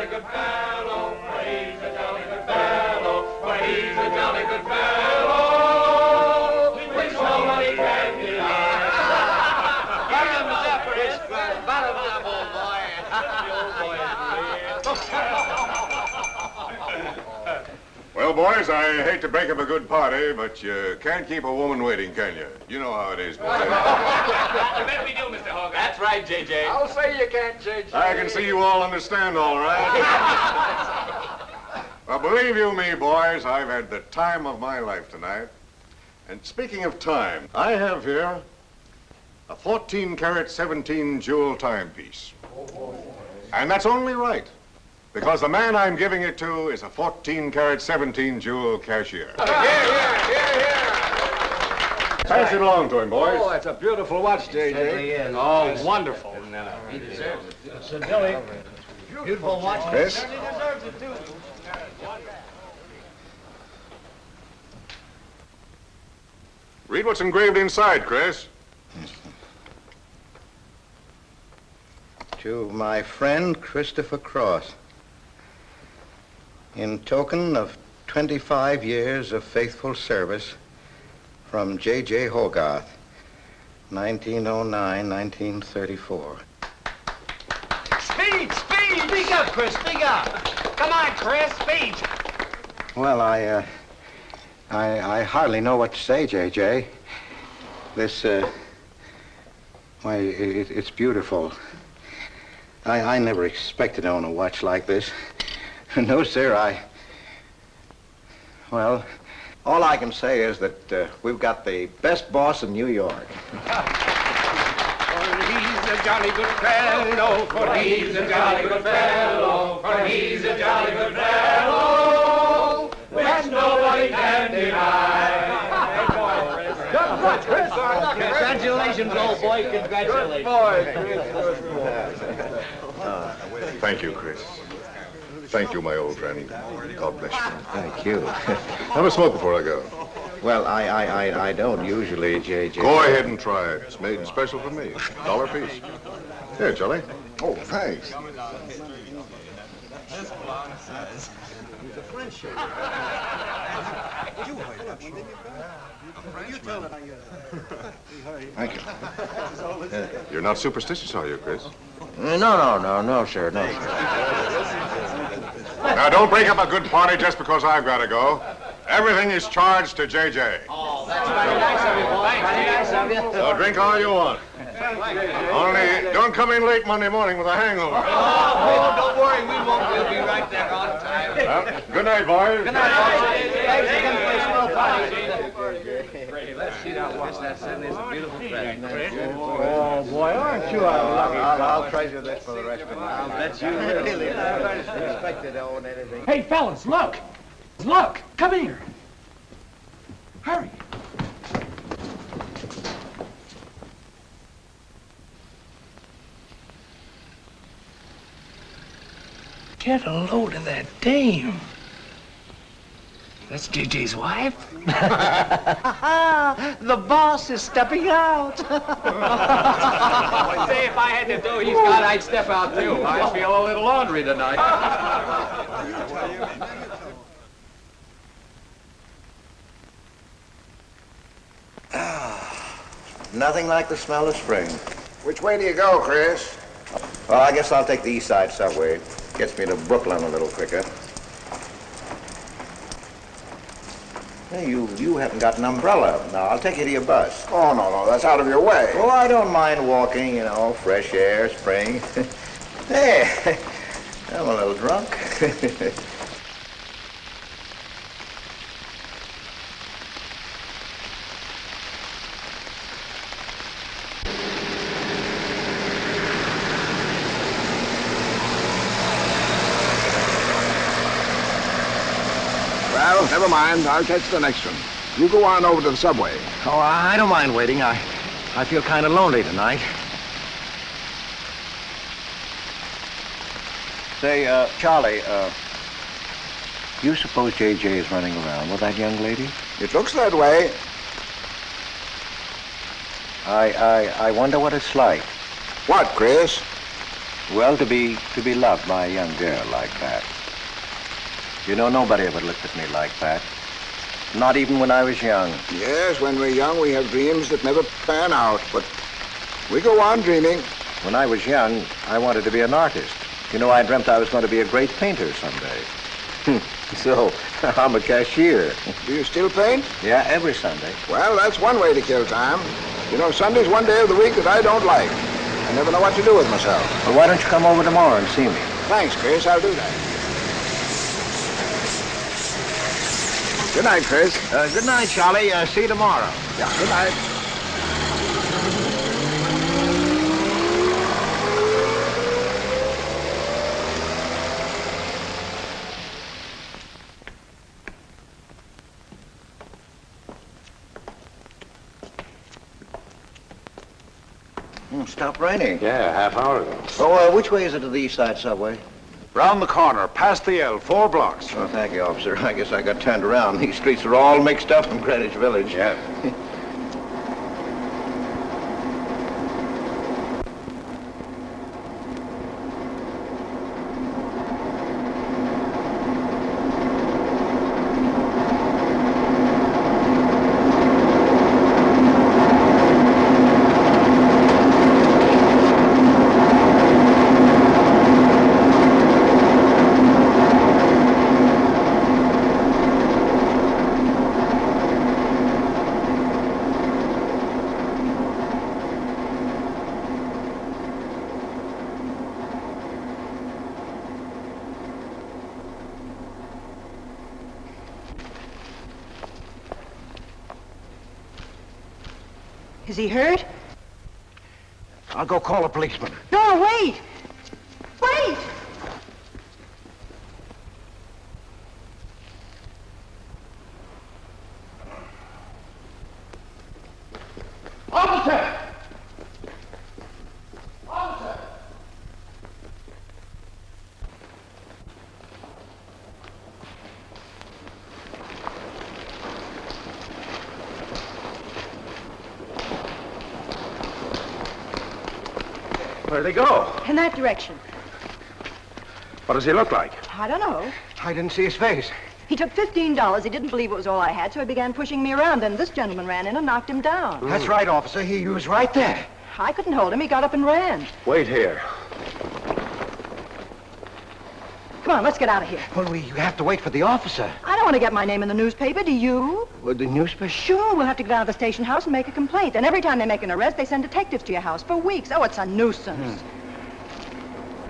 jolly good fellow, for he's a jolly good fellow, for he's a jolly good fellow, which nobody can deny. Bottoms up, Chris. Bottoms up, old boy. Well, boys, I hate to break up a good party, but you can't keep a woman waiting, can you? You know how it is, boys. I bet we do, Mr. Hogarth. That's right, J.J. I'll say you can't, J.J. I can see you all understand, all right. Well, believe you me, boys, I've had the time of my life tonight. And speaking of time, I have here a 14-carat, 17-jewel timepiece. And that's only right, because the man I'm giving it to is a 14-carat, 17-jewel cashier. Pass it along to him, boys. Oh, that's a beautiful watch, J.J. Oh, wonderful. He deserves it. So, Billy, beautiful watch. Chris? He deserves it, too. Read what's engraved inside, Chris. To my friend Christopher Cross, in token of 25 years of faithful service from J.J. Hogarth, 1909-1934. Speed! Speak up, Chris, speak up. Come on, Chris, speak. Well, I hardly know what to say, J.J. This, why, it's beautiful. I never expected to own a watch like this. No, sir, well, all I can say is that we've got the best boss in New York. For he's a jolly good fellow, for he's a jolly good fellow, for he's a jolly good fellow, which nobody can deny. Good, Chris. Congratulations, old boy, congratulations. Thank you, Chris. Thank you, my old friend. God bless you. Thank you. Have a smoke before I go. Well, I don't usually, J.J. Go ahead and try it. It's made special for me. $1 a piece. Here, Charlie. Oh, thanks. Thank you. You're not superstitious, are you, Chris? No, sir, no. Now, don't break up a good party just because I've got to go. Everything is charged to J.J. Oh, that's very nice of you, boy. Very nice of you. So drink all you want. Only don't come in late Monday morning with a hangover. Oh, don't worry, we won't. We'll be right there on time. Well, good night, boys. Good night, boys. Thanks again for a small party. Let's see now, what's that? Certainly is a beautiful present. Oh, boy, aren't you a lucky I'll treasure this for the rest of my life. I'll bet you will. Really, I don't expect to own anything. Hey, fellas, look. Look, come here. Hurry. Get a load of that dame. That's JJ's wife? The boss is stepping out. Say, if I had to do he's got, I'd step out too. I feel a little laundry tonight. Nothing like the smell of spring. Which way do you go, Chris? Well, I guess I'll take the East Side subway. Gets me to Brooklyn a little quicker. Hey, you haven't got an umbrella. Now, I'll take you to your bus. Oh, no, that's out of your way. Oh, I don't mind walking, you know, fresh air, spring. Hey, I'm a little drunk. Well, never mind. I'll catch the next one. You go on over to the subway. Oh, I don't mind waiting. I feel kind of lonely tonight. Say, Charlie, you suppose J.J. is running around with that young lady? It looks that way. I wonder what it's like. What, Chris? Well, to be loved by a young girl like that. You know, nobody ever looked at me like that. Not even when I was young. Yes, when we're young, we have dreams that never pan out, but we go on dreaming. When I was young, I wanted to be an artist. You know, I dreamt I was going to be a great painter someday. So, I'm a cashier. Do you still paint? Yeah, every Sunday. Well, that's one way to kill time. You know, Sunday's one day of the week that I don't like. I never know what to do with myself. Well, why don't you come over tomorrow and see me? Thanks, Chris. I'll do that. Good night, Chris. Good night, Charlie. See you tomorrow. Yeah, good night. Stopped raining. Yeah, half hour ago. Oh, which way is it to the East Side Subway? Round the corner, past the L, 4 blocks. Oh, thank you, officer. I guess I got turned around. These streets are all mixed up in Greenwich Village. Yeah. Is he hurt? I'll go call a policeman. No, wait! Wait! Officer! Officer! Where'd they go? In that direction. What does he look like? I don't know. I didn't see his face. He took $15. He didn't believe it was all I had, so he began pushing me around. Then this gentleman ran in and knocked him down. That's right, officer. He was right there. I couldn't hold him. He got up and ran. Wait here. Come on, let's get out of here. Well, we have to wait for the officer. I don't want to get my name in the newspaper, do you? Well, the newspaper? Sure, we'll have to go down to the station house and make a complaint. And every time they make an arrest, they send detectives to your house for weeks. Oh, it's a nuisance.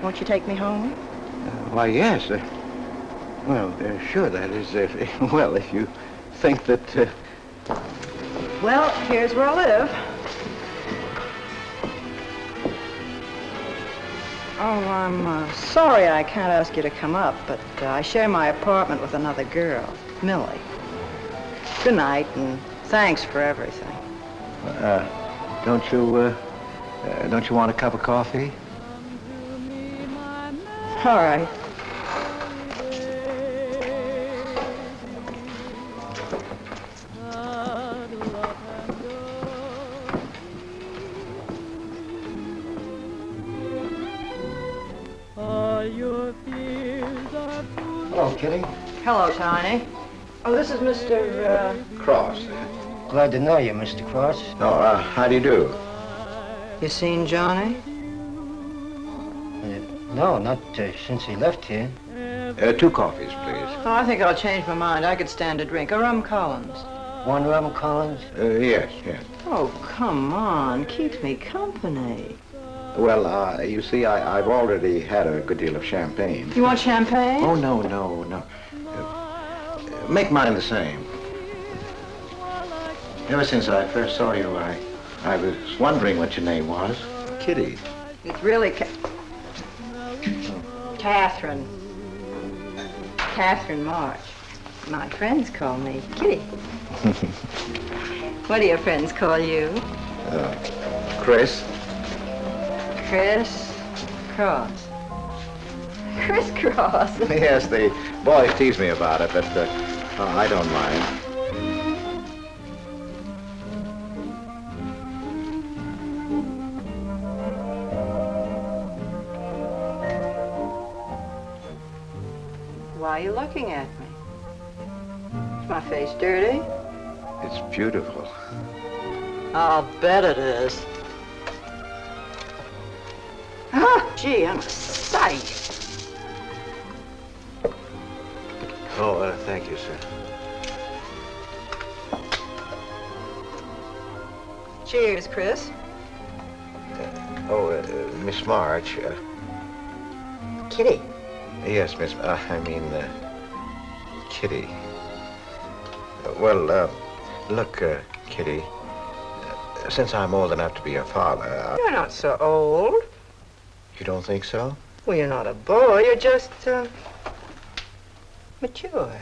Won't you take me home? Why, yes. Well, sure, that is, if you think that... Well, here's where I live. Oh, I'm sorry I can't ask you to come up, but I share my apartment with another girl, Millie. Good night, and thanks for everything. Don't you want a cup of coffee? All right. Hello, Kitty. Hello, Tiny. Oh, this is Mr. Cross. Glad to know you, Mr. Cross. Oh, how do you do? You seen Johnny? No, not since he left here. 2 coffees, please. Oh, I think I'll change my mind. I could stand a drink. A rum Collins. One rum Collins? Yes. Oh, come on. Keeps me company. Well, you see, I've already had a good deal of champagne. You want champagne? Oh, no. Make mine the same. Ever since I first saw you, I was wondering what your name was. Kitty. It's really Catherine. Catherine March. My friends call me Kitty. What do your friends call you? Chris. Chris Cross. Chris Cross. Yes, the boys tease me about it, but I don't mind. Why are you looking at me? Is my face dirty? It's beautiful. I'll bet it is. Ah, gee, I'm a sight. Oh, thank you, sir. Cheers, Chris. Miss March. Kitty. Yes, Miss. Kitty. Look, Kitty. Since I'm old enough to be a father, You're not so old. You don't think so? Well, you're not a boy. You're just, mature.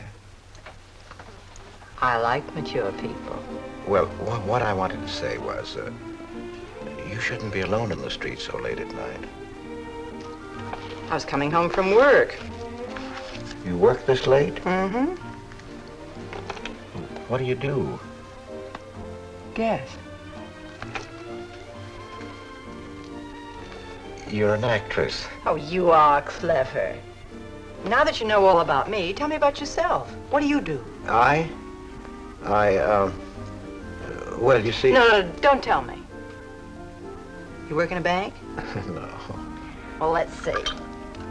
I like mature people. Well, what I wanted to say was, you shouldn't be alone in the street so late at night. I was coming home from work. You work this late? Mm-hmm. What do you do? Guess. You're an actress. Oh, you are clever. Now that you know all about me, tell me about yourself. What do you do? Well, you see... No, don't tell me. You work in a bank? No. Well, let's see.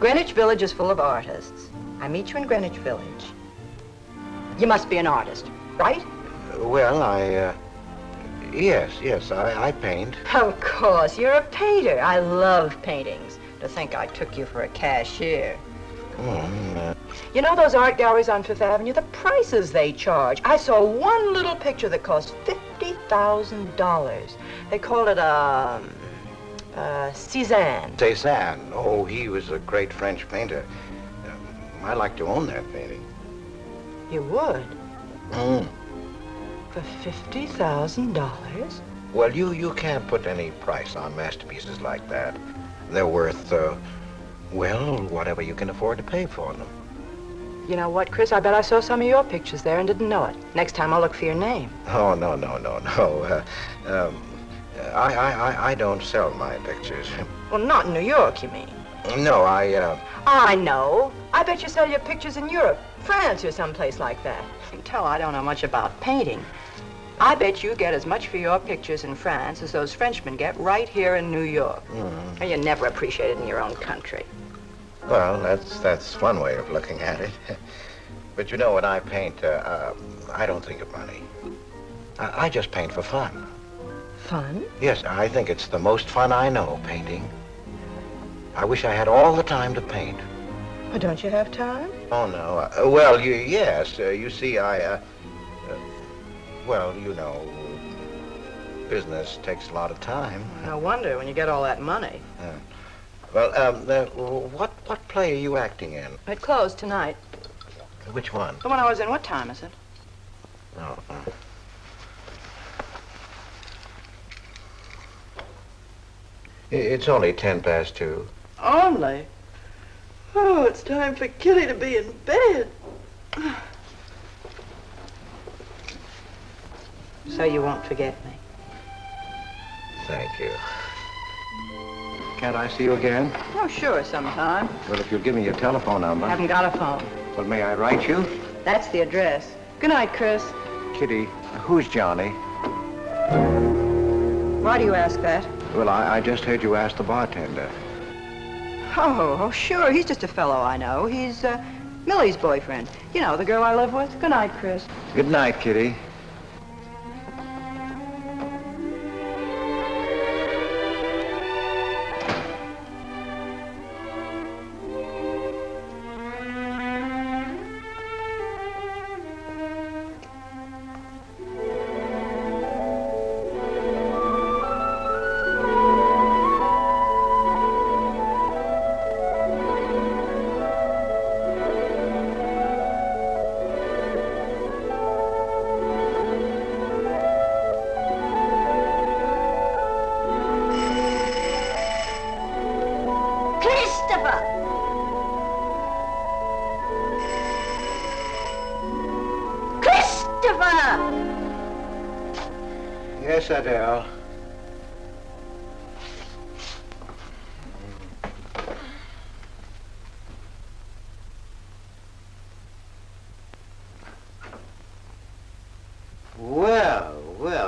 Greenwich Village is full of artists. I meet you in Greenwich Village. You must be an artist, right? Well, Yes, I paint. Of course, you're a painter. I love paintings. To think I took you for a cashier. You know those art galleries on Fifth Avenue? The prices they charge. I saw one little picture that cost $50,000. They called it Cézanne. Cézanne. Oh, he was a great French painter. I'd like to own that painting. You would? For $50,000? Well, you can't put any price on masterpieces like that. They're worth, whatever you can afford to pay for them. You know what, Chris? I bet I saw some of your pictures there and didn't know it. Next time I'll look for your name. Oh, no. I don't sell my pictures. Well, not in New York, you mean? No, I know. I bet you sell your pictures in Europe, France, or someplace like that. You can tell I don't know much about painting. I bet you get as much for your pictures in France as those Frenchmen get right here in New York. And you're never appreciated in your own country. Well, that's one way of looking at it. But you know, when I paint, I don't think of money. I just paint for fun. Fun? Yes, I think it's the most fun I know, painting. I wish I had all the time to paint. Well, don't you have time? Oh, no. Yes. You see, you know, business takes a lot of time. No wonder when you get all that money. What play are you acting in? It closed tonight. Which one? The one I was in. What time is it? Oh. It's only 2:10. Only? Oh, it's time for Kitty to be in bed. So you won't forget me. Thank you. Can't I see you again? Oh, sure, sometime. Well, if you'll give me your telephone number. I haven't got a phone. Well, may I write you? That's the address. Good night, Chris. Kitty, who's Johnny? Why do you ask that? Well, I just heard you ask the bartender. Oh, sure. He's just a fellow I know. He's Millie's boyfriend. You know, the girl I live with. Good night, Chris. Good night, Kitty. Yes, Adele.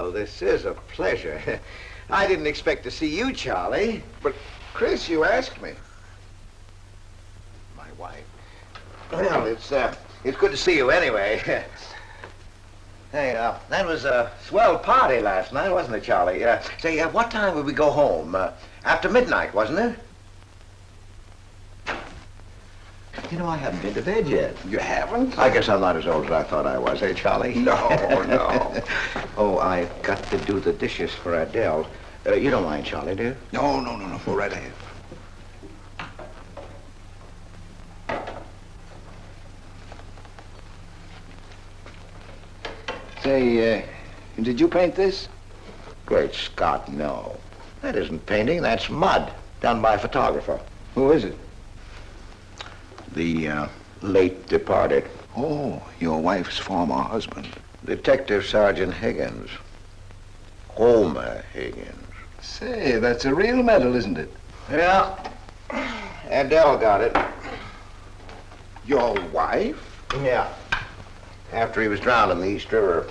Well, this is a pleasure. I didn't expect to see you, Charlie. But, Chris, you asked me. My wife. Well, it's good to see you anyway. Hey, that was a swell party last night, wasn't it, Charlie? Say, what time would we go home? After midnight, wasn't it? You know, I haven't been to bed yet. You haven't? I guess I'm not as old as I thought I was, eh, Charlie? No, no. Oh, I've got to do the dishes for Adele. You don't mind, Charlie, do you? No. Go right ahead. Say, did you paint this? Great Scott, no. That isn't painting, that's mud, done by a photographer. Who is it? The late departed. Oh, your wife's former husband. Detective Sergeant Higgins. Homer Higgins. Say, that's a real medal, isn't it? Yeah. Adele got it. Your wife? Yeah. After he was drowned in the East River.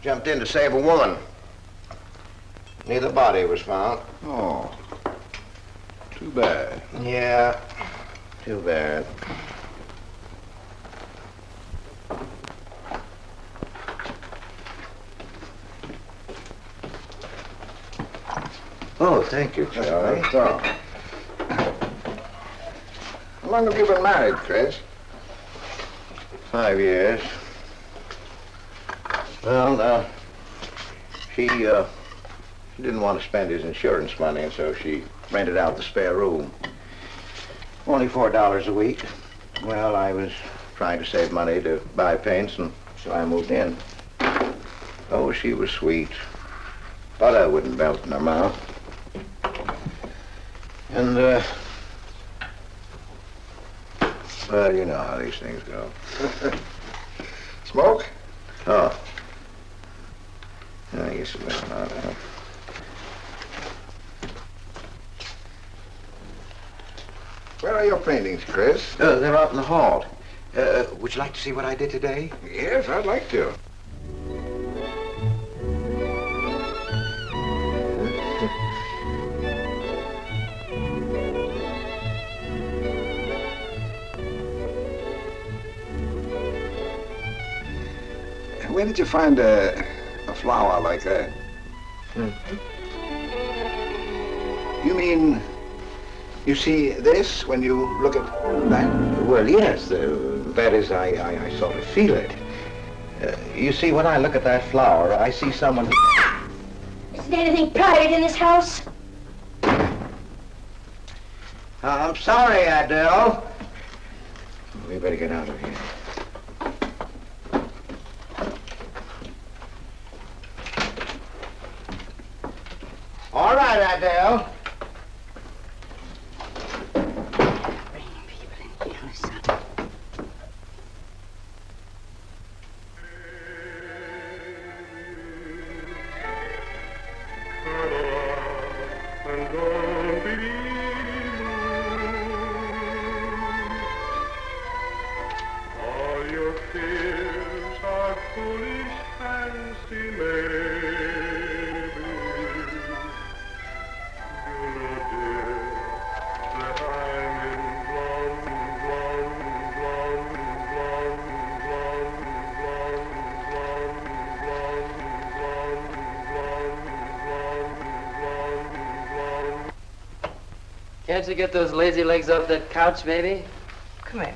Jumped in to save a woman. Neither body was found. Oh, too bad. Yeah, too bad. Oh, thank you, Charlie. That's all. How long have you been married, Chris? 5 years. Well, she didn't want to spend his insurance money, and so she rented out the spare room. Only $4 a week. Well, I was trying to save money to buy paints, and so I moved in. Oh, she was sweet. Butter wouldn't melt in her mouth. And, well, you know how these things go. Smoke? Oh. I guess it was not, huh? Where are your paintings, Chris? They're out in the hall. Would you like to see what I did today? Yes, I'd like to. Where did you find a flower like that? You mean you see this when you look at that? Well, yes. That is, I sort of feel it. You see, when I look at that flower, I see someone... Isn't anything private in this house? I'm sorry, Adele. We better get out of here. All right, Adele. Bringing people in here, son. All your fears are foolish fancy maybe. You know, dear, that I'm in Can't you get those lazy legs off that couch, baby? Come here.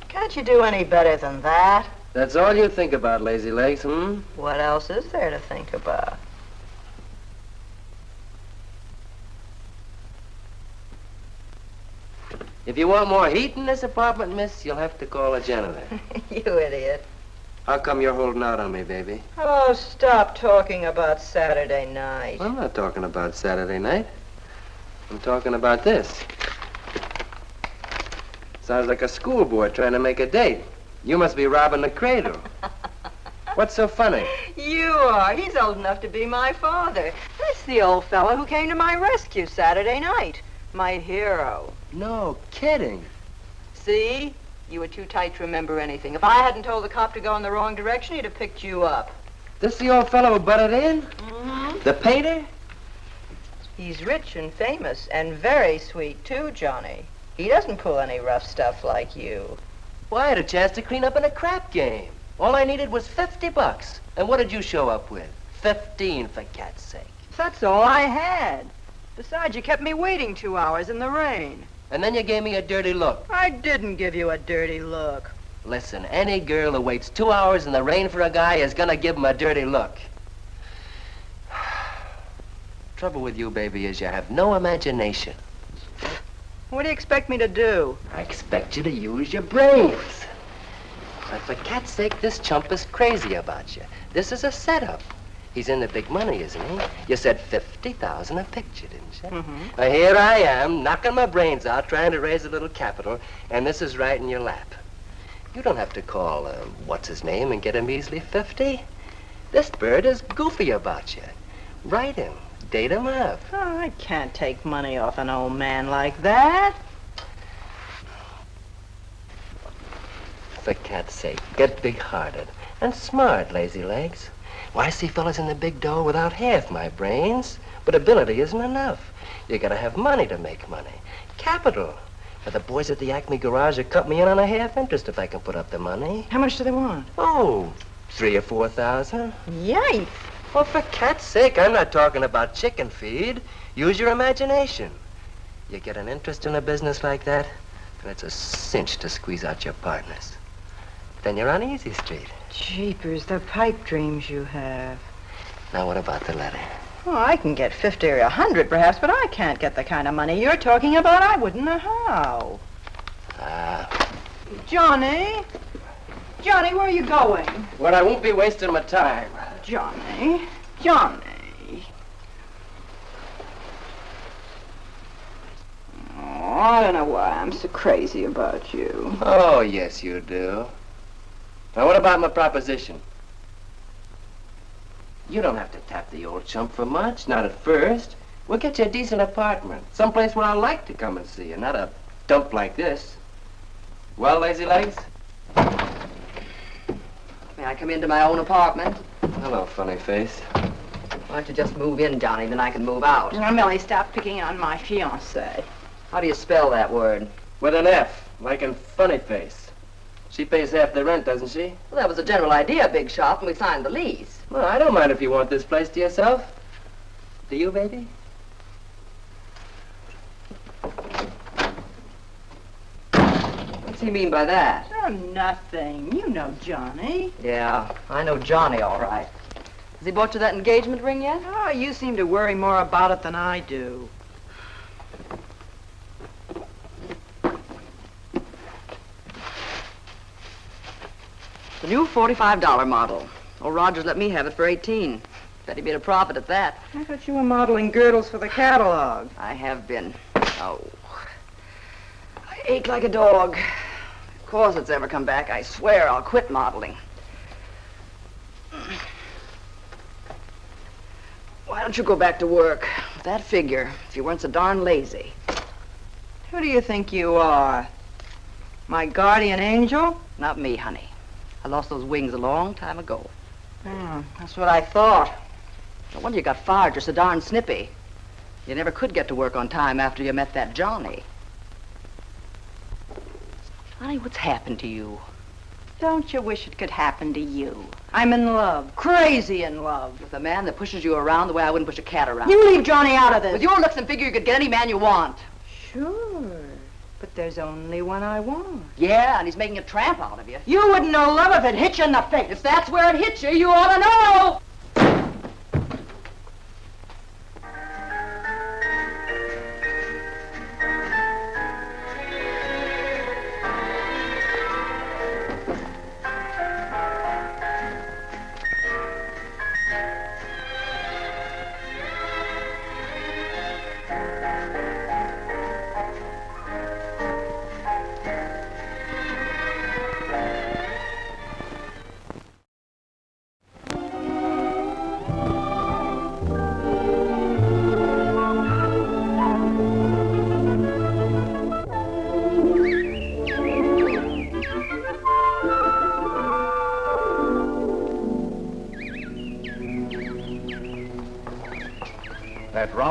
Can't you do any better than that? That's all you think about, lazy legs, hmm? What else is there to think about? If you want more heat in this apartment, miss, you'll have to call a janitor. You idiot. How come you're holding out on me, baby? Oh, stop talking about Saturday night. I'm not talking about Saturday night. I'm talking about this. Sounds like a schoolboy trying to make a date. You must be robbing the cradle. What's so funny? You are. He's old enough to be my father. That's the old fellow who came to my rescue Saturday night. My hero. No kidding. See? You were too tight to remember anything. If I hadn't told the cop to go in the wrong direction, he'd have picked you up. This the old fellow who butted in? Mm-hmm. The painter? He's rich and famous, and very sweet, too, Johnny. He doesn't pull any rough stuff like you. Well, I had a chance to clean up in a crap game. All I needed was $50. And what did you show up with? 15, for cat's sake. That's all I had. Besides, you kept me waiting 2 hours in the rain. And then you gave me a dirty look. I didn't give you a dirty look. Listen, any girl who waits 2 hours in the rain for a guy is gonna give him a dirty look. Trouble with you, baby, is you have no imagination. What do you expect me to do? I expect you to use your brains. But for cat's sake, this chump is crazy about you. This is a setup. He's in the big money, isn't he? You said 50,000 a picture, didn't you? Mm-hmm. Well, here I am, knocking my brains out, trying to raise a little capital, and this is right in your lap. You don't have to call, what's his name, and get him easily 50. This bird is goofy about you. Write him. Date him up. Oh, I can't take money off an old man like that. For cat's sake, get big-hearted and smart, lazy legs. Why, I see fellas in the big dough without half my brains, but ability isn't enough. You gotta have money to make money. Capital. Now, the boys at the Acme garage will cut me in on a half interest if I can put up the money. How much do they want? Oh, 3,000 or 4,000. Yikes. Well, for cat's sake, I'm not talking about chicken feed. Use your imagination. You get an interest in a business like that, and it's a cinch to squeeze out your partners. Then you're on easy street. Jeepers, the pipe dreams you have. Now, what about the letter? Oh, I can get 50 or 100 perhaps, but I can't get the kind of money you're talking about. I wouldn't know how. Johnny? Johnny, where are you going? Well, I won't be wasting my time. Johnny? Johnny? Oh, I don't know why I'm so crazy about you. Oh, yes, you do. Now, what about my proposition? You don't have to tap the old chump for much, not at first. We'll get you a decent apartment, someplace where I like to come and see you, not a dump like this. Well, lazy legs? May I come into my own apartment? Hello, funny face. Why don't you just move in, Johnny, then I can move out. Now, Millie, stop picking on my fiancée. How do you spell that word? With an F, like in funny face. She pays half the rent, doesn't she? Well, that was the general idea, Big Shop, and we signed the lease. Well, I don't mind if you want this place to yourself. Do you, baby? What's he mean by that? Oh, nothing. You know Johnny. Yeah, I know Johnny all right. Has he bought you that engagement ring yet? Oh, you seem to worry more about it than I do. The new $45 model. Old Rogers let me have it for 18. Bet he made a profit at that. I thought you were modeling girdles for the catalog. I have been. Oh. I ache like a dog. Of course it's ever come back. I swear I'll quit modeling. Why don't you go back to work? With that figure, if you weren't so darn lazy. Who do you think you are? My guardian angel? Not me, honey. I lost those wings a long time ago. That's what I thought. No wonder you got fired. You're so darn snippy. You never could get to work on time after you met that Johnny. Honey, what's happened to you? Don't you wish it could happen to you? I'm in love, crazy in love. With a man that pushes you around the way I wouldn't push a cat around. You leave Johnny out of this. With your looks and figure, you could get any man you want. Sure, but there's only one I want. Yeah, and he's making a tramp out of you. You wouldn't know love if it hit you in the face. If that's where it hit you, you ought to know.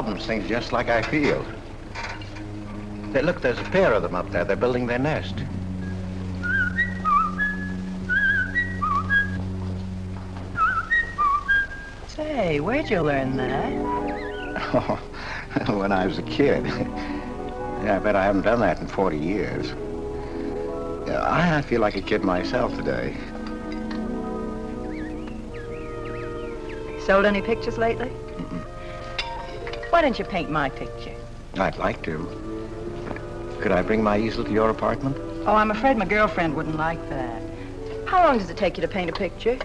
problems, things just like I feel. Hey, look, there's a pair of them up there. They're building their nest. Say, where'd you learn that? Oh, when I was a kid. Yeah, I bet I haven't done that in 40 years. Yeah, I feel like a kid myself today. Sold any pictures lately? Why don't you paint my picture? I'd like to. Could I bring my easel to your apartment? Oh, I'm afraid my girlfriend wouldn't like that. How long does it take you to paint a picture?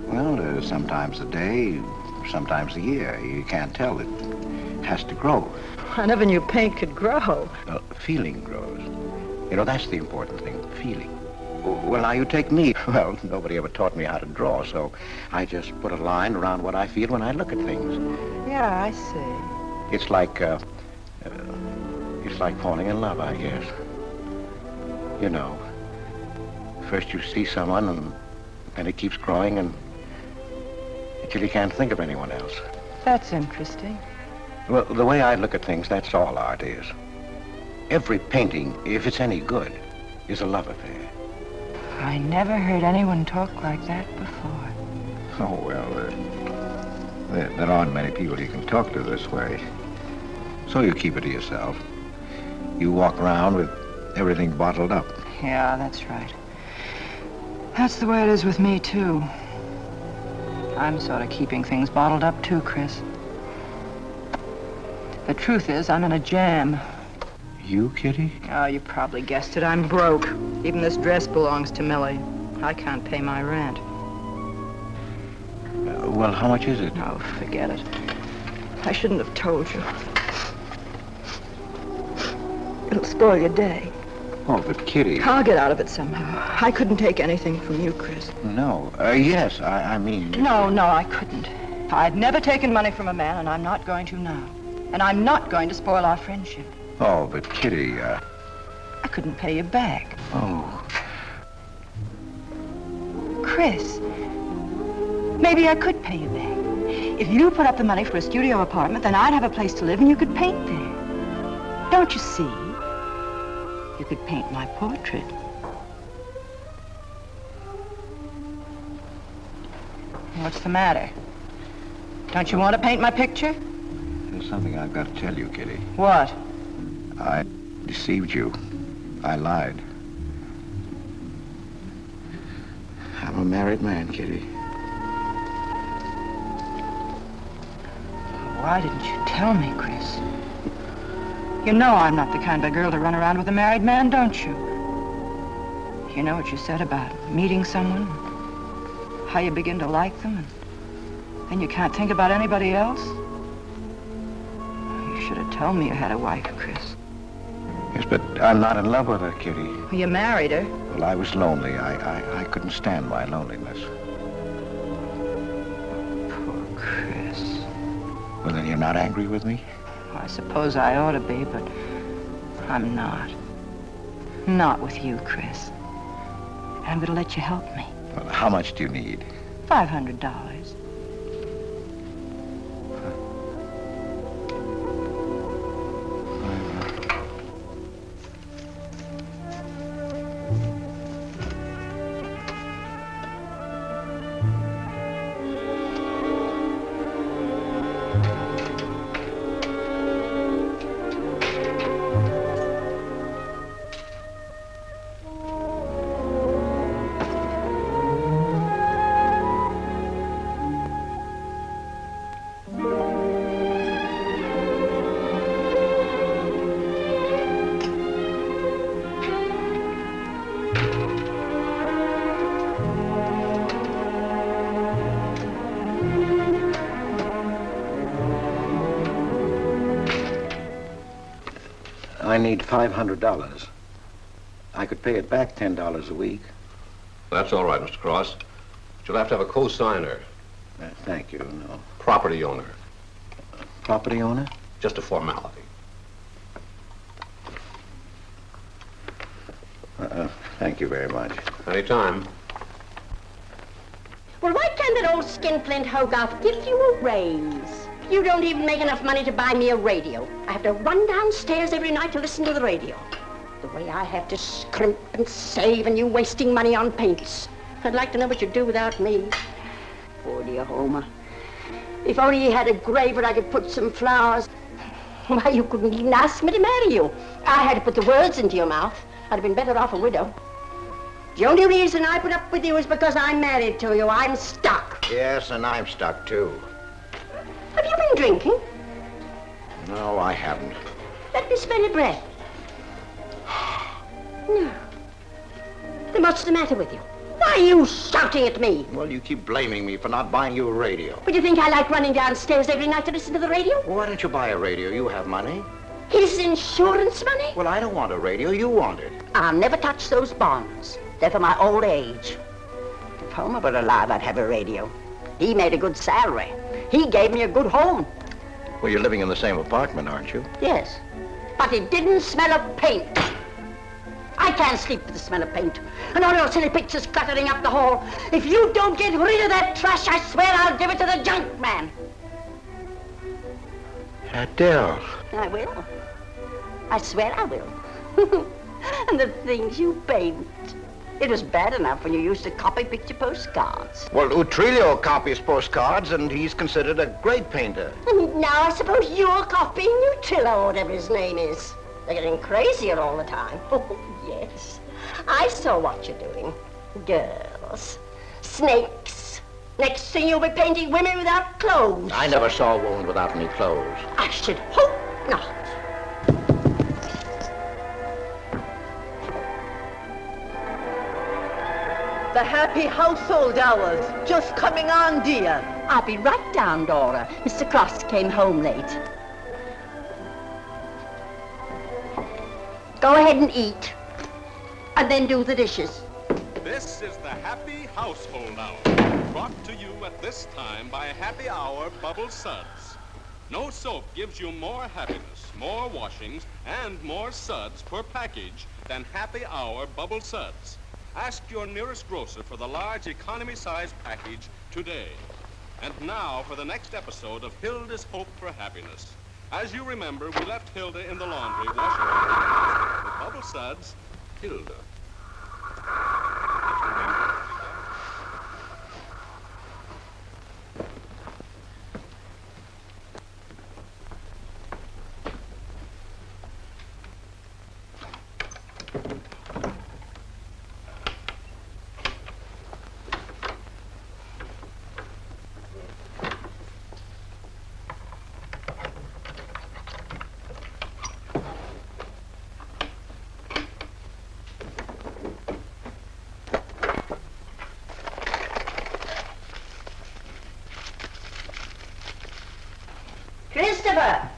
Well, sometimes a day, sometimes a year. You can't tell. It has to grow. I never knew paint could grow. Feeling grows. You know, that's the important thing, feeling. Well, now you take me. Well, nobody ever taught me how to draw, so I just put a line around what I feel when I look at things. Yeah, I see. It's like falling in love, I guess. You know, first you see someone, and then it keeps growing, and until you can't think of anyone else. That's interesting. Well, the way I look at things, that's all art is. Every painting, if it's any good, is a love affair. I never heard anyone talk like that before. Oh, well, there aren't many people you can talk to this way. So you keep it to yourself. You walk around with everything bottled up. Yeah, that's right. That's the way it is with me, too. I'm sort of keeping things bottled up, too, Chris. The truth is, I'm in a jam. You, Kitty? Oh, you probably guessed it. I'm broke. Even this dress belongs to Millie. I can't pay my rent. Well, how much is it? Oh, forget it. I shouldn't have told you. It'll spoil your day. Oh, but Kitty... I'll get out of it somehow. I couldn't take anything from you, Chris. No. Yes, I mean... No, I couldn't. I've never taken money from a man, and I'm not going to now. And I'm not going to spoil our friendship. Oh, but Kitty, I couldn't pay you back. Oh. Chris, maybe I could pay you back. If you put up the money for a studio apartment, then I'd have a place to live and you could paint there. Don't you see? You could paint my portrait. What's the matter? Don't you want to paint my picture? There's something I've got to tell you, Kitty. What? I deceived you. I lied. I'm a married man, Kitty. Why didn't you tell me, Chris? You know I'm not the kind of girl to run around with a married man, don't you? You know what you said about meeting someone, how you begin to like them, and then you can't think about anybody else? You should have told me you had a wife, Chris. Yes, but I'm not in love with her, Kitty. Well, you married her. Well, I was lonely. I couldn't stand my loneliness. Poor Chris. Well, then you're not angry with me? I suppose I ought to be, but I'm not. Not with you, Chris. And I'm going to let you help me. Well, how much do you need? $500. I need $500. I could pay it back $10 a week. That's all right, Mr. Cross. But you'll have to have a co-signer. Thank you, no. Property owner. Property owner? Just a formality. Thank you very much. Anytime. Well, why can't that old skinflint Hogarth give you a raise? You don't even make enough money to buy me a radio. I have to run downstairs every night to listen to the radio. The way I have to scrimp and save and you wasting money on paints. I'd like to know what you'd do without me. Poor dear Homer. If only he had a grave where I could put some flowers. Why, you couldn't even ask me to marry you. I had to put the words into your mouth. I'd have been better off a widow. The only reason I put up with you is because I'm married to you. I'm stuck. Yes, and I'm stuck, too. Have you been drinking? No, I haven't. Let me smell your breath. No. Then what's the matter with you? Why are you shouting at me? Well, you keep blaming me for not buying you a radio. But you think I like running downstairs every night to listen to the radio? Well, why don't you buy a radio? You have money. His insurance money? Well, I don't want a radio. You want it. I'll never touch those bonds. They're for my old age. If Homer were alive, I'd have a radio. He made a good salary. He gave me a good home. Well, you're living in the same apartment, aren't you? Yes, but it didn't smell of paint. I can't sleep with the smell of paint. And all your silly pictures cluttering up the hall. If you don't get rid of that trash, I swear I'll give it to the junk man. Adele. I will. I swear I will. And the things you paint. It was bad enough when you used to copy picture postcards. Well, Utrillo copies postcards, and he's considered a great painter. And now I suppose you're copying Utrillo, whatever his name is. They're getting crazier all the time. Oh, yes. I saw what you're doing. Girls. Snakes. Next thing you'll be painting women without clothes. I never saw a woman without any clothes. I should hope not. The happy household hours. Just coming on, dear. I'll be right down, Dora. Mr. Cross came home late. Go ahead and eat. And then do the dishes. This is the Happy Household Hour, brought to you at this time by Happy Hour Bubble Suds. No soap gives you more happiness, more washings, and more suds per package than Happy Hour Bubble Suds. Ask your nearest grocer for the large economy-size package today. And now for the next episode of Hilda's Hope for Happiness. As you remember, we left Hilda in the laundry washing her hands. With Bubble Suds, Hilda. Christopher!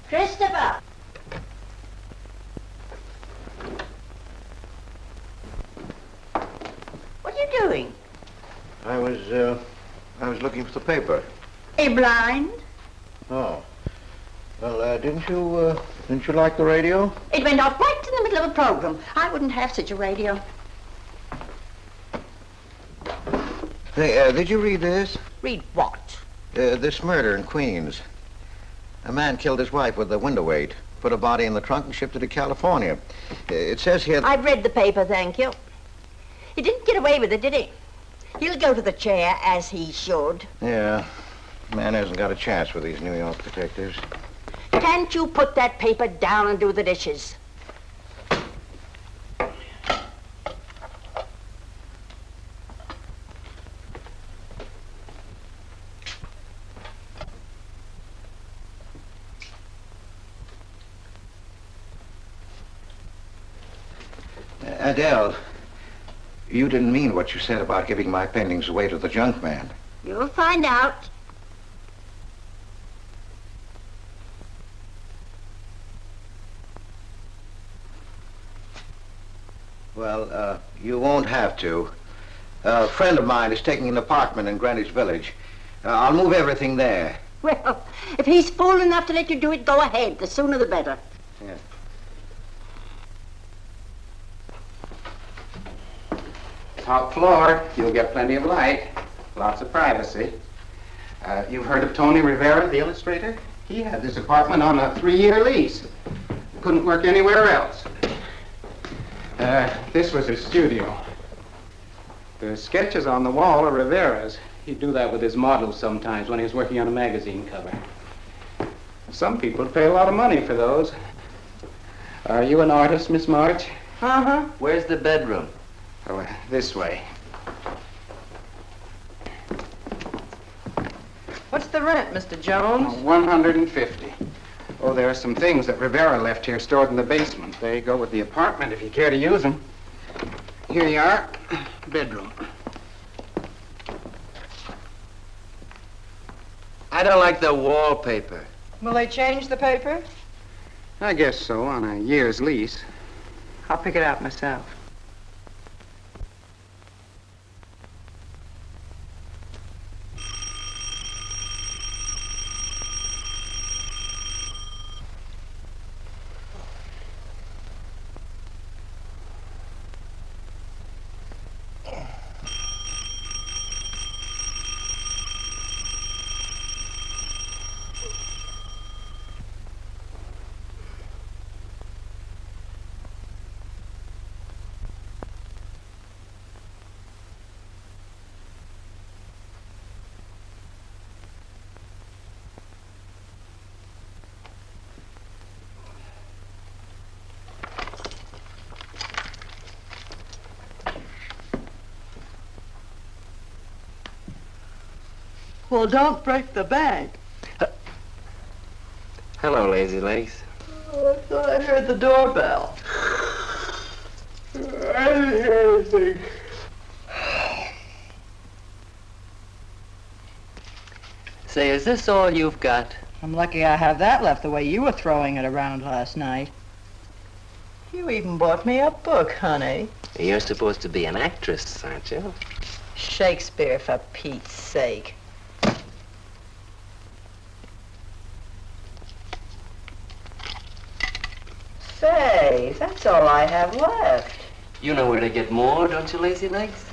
Christopher! What are you doing? I was looking for the paper. Are you blind? Oh. Well, didn't you like the radio? It went off right in the middle of a program. I wouldn't have such a radio. Hey, did you read this? Read what? This murder in Queens. A man killed his wife with a window weight, put a body in the trunk and shipped it to California. It says here... I've read the paper, thank you. He didn't get away with it, did he? He'll go to the chair, as he should. Yeah. Man hasn't got a chance with these New York detectives. Can't you put that paper down and do the dishes? Adele, you didn't mean what you said about giving my paintings away to the junk man. You'll find out. Well, you won't have to. A friend of mine is taking an apartment in Greenwich Village. I'll move everything there. Well, if he's fool enough to let you do it, go ahead. The sooner the better. Yeah. Top floor, you'll get plenty of light, lots of privacy. You've heard of Tony Rivera, the illustrator? He had this apartment on a 3-year lease. Couldn't work anywhere else. This was his studio. The sketches on the wall are Rivera's. He'd do that with his models sometimes when he was working on a magazine cover. Some people pay a lot of money for those. Are you an artist, Miss March? Uh-huh. Where's the bedroom? Oh, this way. What's the rent, Mr. Jones? Oh, $150. Oh, there are some things that Rivera left here stored in the basement. They go with the apartment if you care to use them. Here you are. Bedroom. I don't like the wallpaper. Will they change the paper? I guess so, on a year's lease. I'll pick it out myself. Well, don't break the bank. Hello, Lazy Legs. Oh, I thought I heard the doorbell. I didn't hear anything. Say, is this all you've got? I'm lucky I have that left the way you were throwing it around last night. You even bought me a book, honey. You're supposed to be an actress, aren't you? Shakespeare, for Pete's sake. Say, that's all I have left. You know where to get more, don't you, Lazy Legs?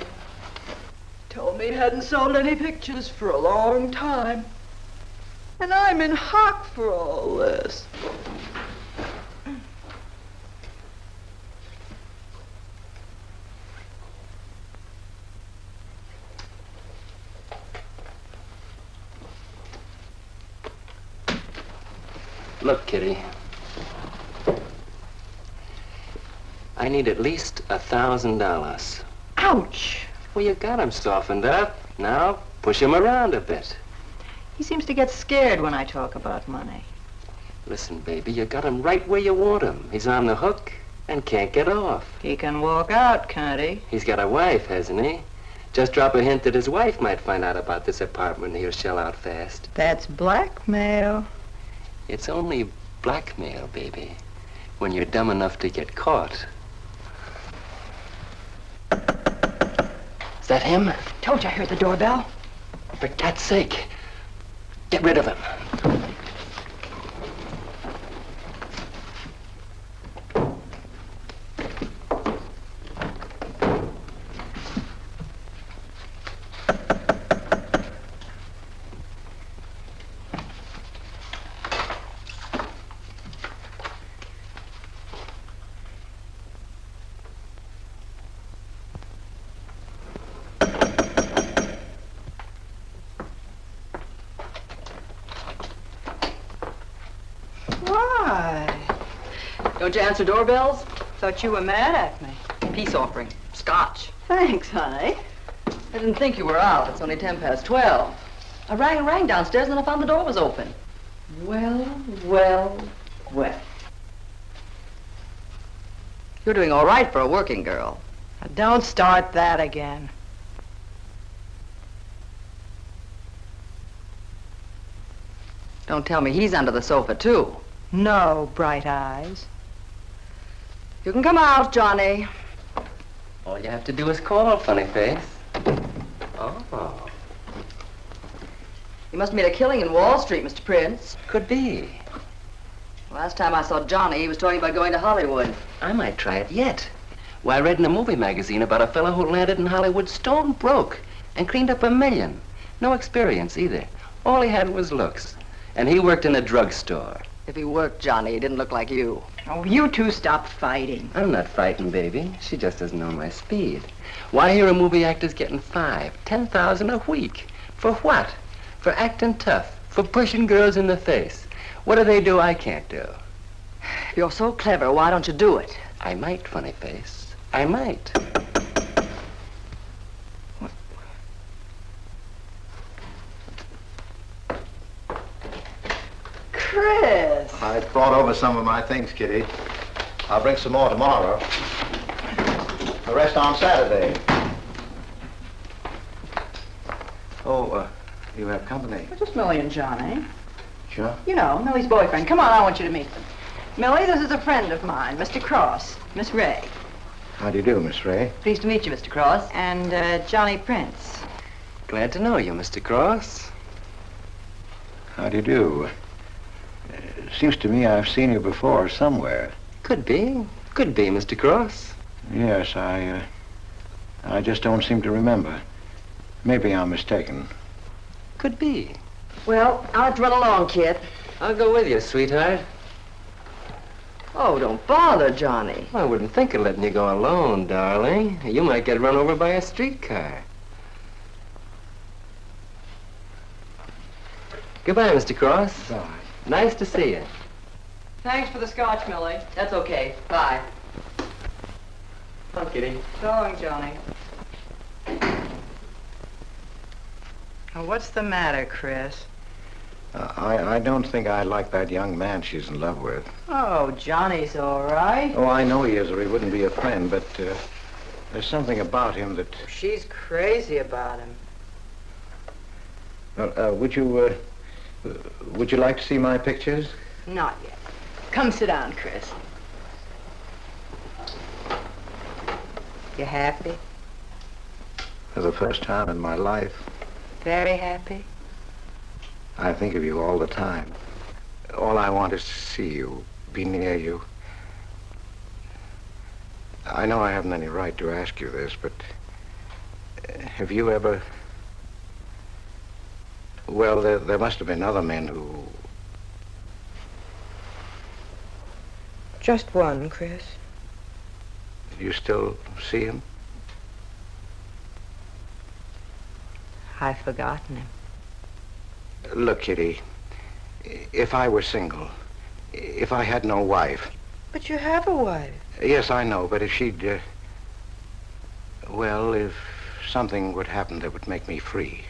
Told me he hadn't sold any pictures for a long time. And I'm in hock for all this. Look, Kitty. I need at least $1,000. Ouch! Well, you got him softened up. Now, push him around a bit. He seems to get scared when I talk about money. Listen, baby, you got him right where you want him. He's on the hook and can't get off. He can walk out, can't he? He's got a wife, hasn't he? Just drop a hint that his wife might find out about this apartment and he'll shell out fast. That's blackmail. It's only blackmail, baby, when you're dumb enough to get caught. Is that him? Told you I heard the doorbell. For cat's sake, get rid of him. Don't you answer doorbells? Thought you were mad at me. Peace offering. Scotch. Thanks, honey. I didn't think you were out. It's only 12:10. I rang downstairs and I found the door was open. Well. You're doing all right for a working girl. Now, don't start that again. Don't tell me he's under the sofa, too. No, bright eyes. You can come out, Johnny. All you have to do is call, funny face. Oh. You must have made a killing in Wall Street, Mr. Prince. Could be. Last time I saw Johnny, he was talking about going to Hollywood. I might try it yet. Why, I read in a movie magazine about a fellow who landed in Hollywood stone broke and cleaned up $1 million. No experience either. All he had was looks. And he worked in a drugstore. If he worked, Johnny, he didn't look like you. Oh, you two stop fighting. I'm not fighting, baby. She just doesn't know my speed. Why, here a movie actor's getting $5,000, $10,000 a week. For what? For acting tough. For pushing girls in the face. What do they do I can't do? If you're so clever, why don't you do it? I might, funny face. I might. Chris! I brought over some of my things, Kitty. I'll bring some more tomorrow. The rest on Saturday. Oh, you have company. Just Millie and Johnny. Sure. You know, Millie's boyfriend. Come on, I want you to meet them. Millie, this is a friend of mine, Mr. Cross, Miss Ray. How do you do, Miss Ray? Pleased to meet you, Mr. Cross. And Johnny Prince. Glad to know you, Mr. Cross. How do you do? Seems to me I've seen you before somewhere. Could be. Could be, Mr. Cross. Yes, I just don't seem to remember. Maybe I'm mistaken. Could be. Well, I'll have to run along, kid. I'll go with you, sweetheart. Oh, don't bother, Johnny. I wouldn't think of letting you go alone, darling. You might get run over by a streetcar. Goodbye, Mr. Cross. Bye. Nice to see you. Thanks for the scotch, Millie. That's okay. Bye. Come on, Kitty. So long, Johnny. Now, what's the matter, Chris? I don't think I like that young man she's in love with. Oh, Johnny's all right. Oh, I know he is, or he wouldn't be a friend, but there's something about him that... She's crazy about him. Would you like to see my pictures? Not yet. Come sit down, Chris. You happy? For the first time in my life. Very happy? I think of you all the time. All I want is to see you, be near you. I know I haven't any right to ask you this, but have you ever... Well, there must have been other men who... Just one, Chris. You still see him? I've forgotten him. Look, Kitty, if I were single, if I had no wife... But you have a wife. Yes, I know, but if she'd... well, if something would happen that would make me free...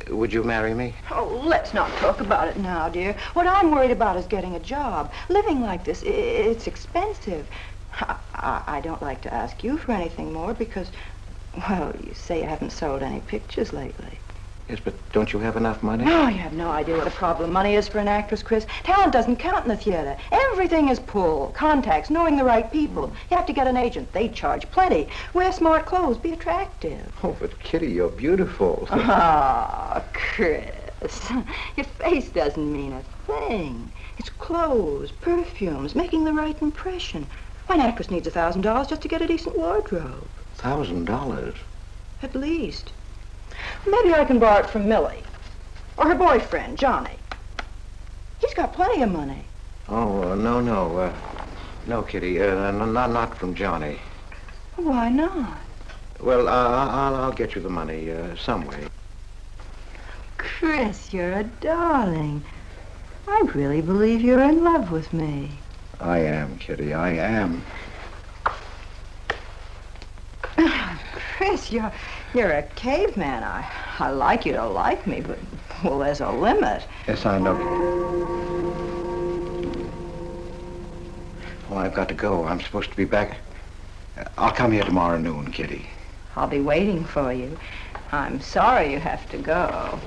Would you marry me? Oh, let's not talk about it now, dear. What I'm worried about is getting a job. Living like this, it's expensive. I don't like to ask you for anything more because, well, you say you haven't sold any pictures lately. Yes, but don't you have enough money? No, you have no idea what a problem money is for an actress, Chris. Talent doesn't count in the theater. Everything is pull, contacts, knowing the right people. You have to get an agent. They charge plenty. Wear smart clothes. Be attractive. Oh, but Kitty, you're beautiful. Ah, Chris. Your face doesn't mean a thing. It's clothes, perfumes, making the right impression. Why, an actress needs $1,000 just to get a decent wardrobe. $1,000? At least. Maybe I can borrow it from Millie. Or her boyfriend, Johnny. He's got plenty of money. Oh, no. No, Kitty, not from Johnny. Why not? Well, I'll get you the money some way. Chris, you're a darling. I really believe you're in love with me. I am, Kitty, I am. Chris, you're a caveman. I like you to like me, but, well, there's a limit. Yes, I know. Well, I've got to go. I'm supposed to be back. I'll come here tomorrow noon, Kitty. I'll be waiting for you. I'm sorry you have to go.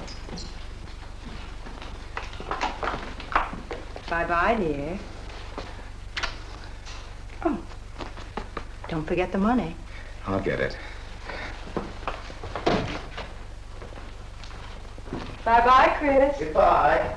Bye-bye, dear. Oh, don't forget the money. I'll get it. Bye-bye, Chris. Goodbye.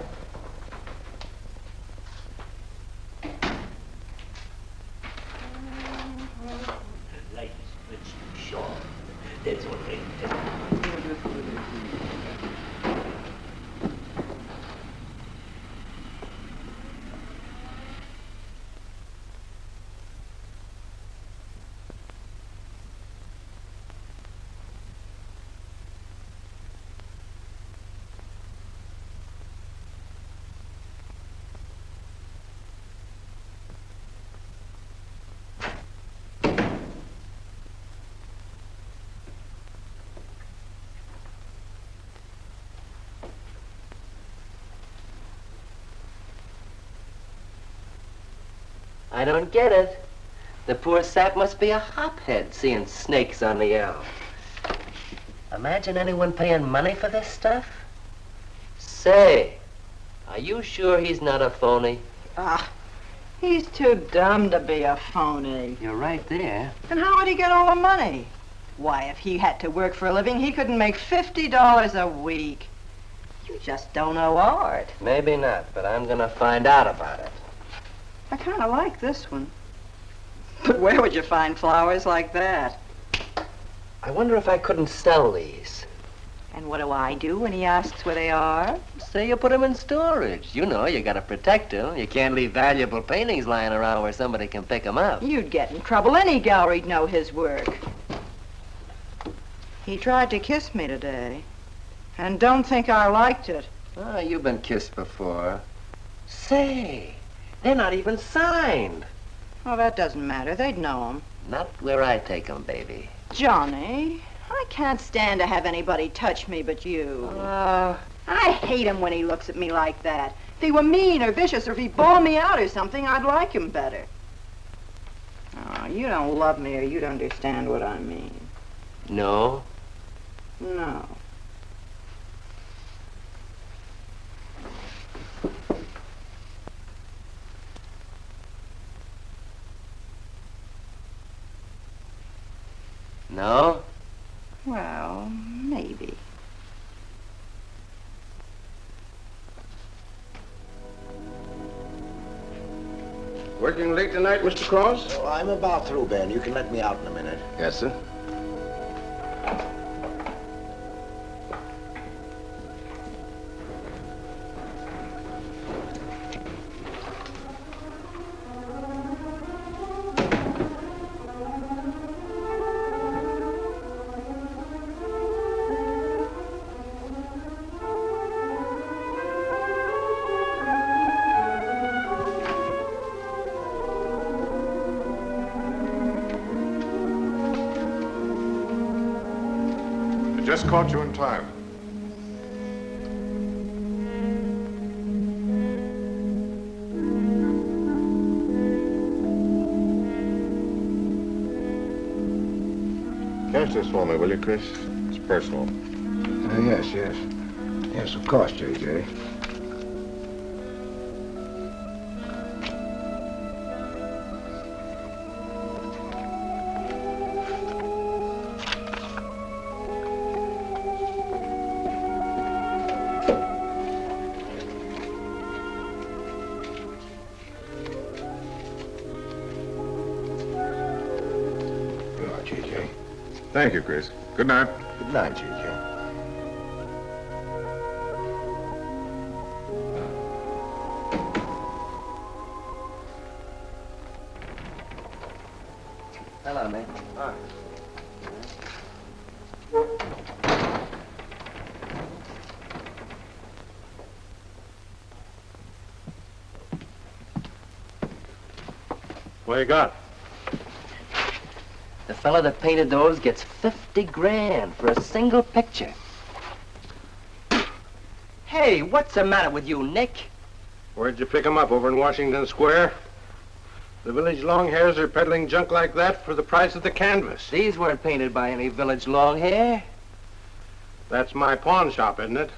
I don't get it. The poor sap must be a hophead seeing snakes on the L. Imagine anyone paying money for this stuff. Say, are you sure he's not a phony? He's too dumb to be a phony. You're right there. And how would he get all the money? Why, if he had to work for a living, he couldn't make $50 a week. You just don't know art. Maybe not, but I'm gonna find out about it. I kind of like this one. But where would you find flowers like that? I wonder if I couldn't sell these. And what do I do when he asks where they are? Say you put them in storage. You know, you gotta protect them. You can't leave valuable paintings lying around where somebody can pick them up. You'd get in trouble. Any gallery'd know his work. He tried to kiss me today. And don't think I liked it. Oh, you've been kissed before. Say, they're not even signed. Oh, that doesn't matter. They'd know him. Not where I take them, baby. Johnny, I can't stand to have anybody touch me but you. I hate him when he looks at me like that. If he were mean or vicious or if he bawled me out or something, I'd like him better. Oh, you don't love me or you'd understand what I mean. No? No. No? Well, maybe. Working late tonight, Mr. Cross? Oh, I'm about through, Ben. You can let me out in a minute. Yes, sir. Just caught you in time. Catch this for me, will you, Chris? It's personal. Yes. Yes, of course, J.J. Thank you, Chris. Good night. Good night, J.J. Hello, man. Hi. What you got? The fella that painted those gets 50 grand for a single picture. Hey, what's the matter with you, Nick? Where'd you pick 'em up? Over in Washington Square? The village long hairs are peddling junk like that for the price of the canvas. These weren't painted by any village long hair. That's my pawn shop, isn't it?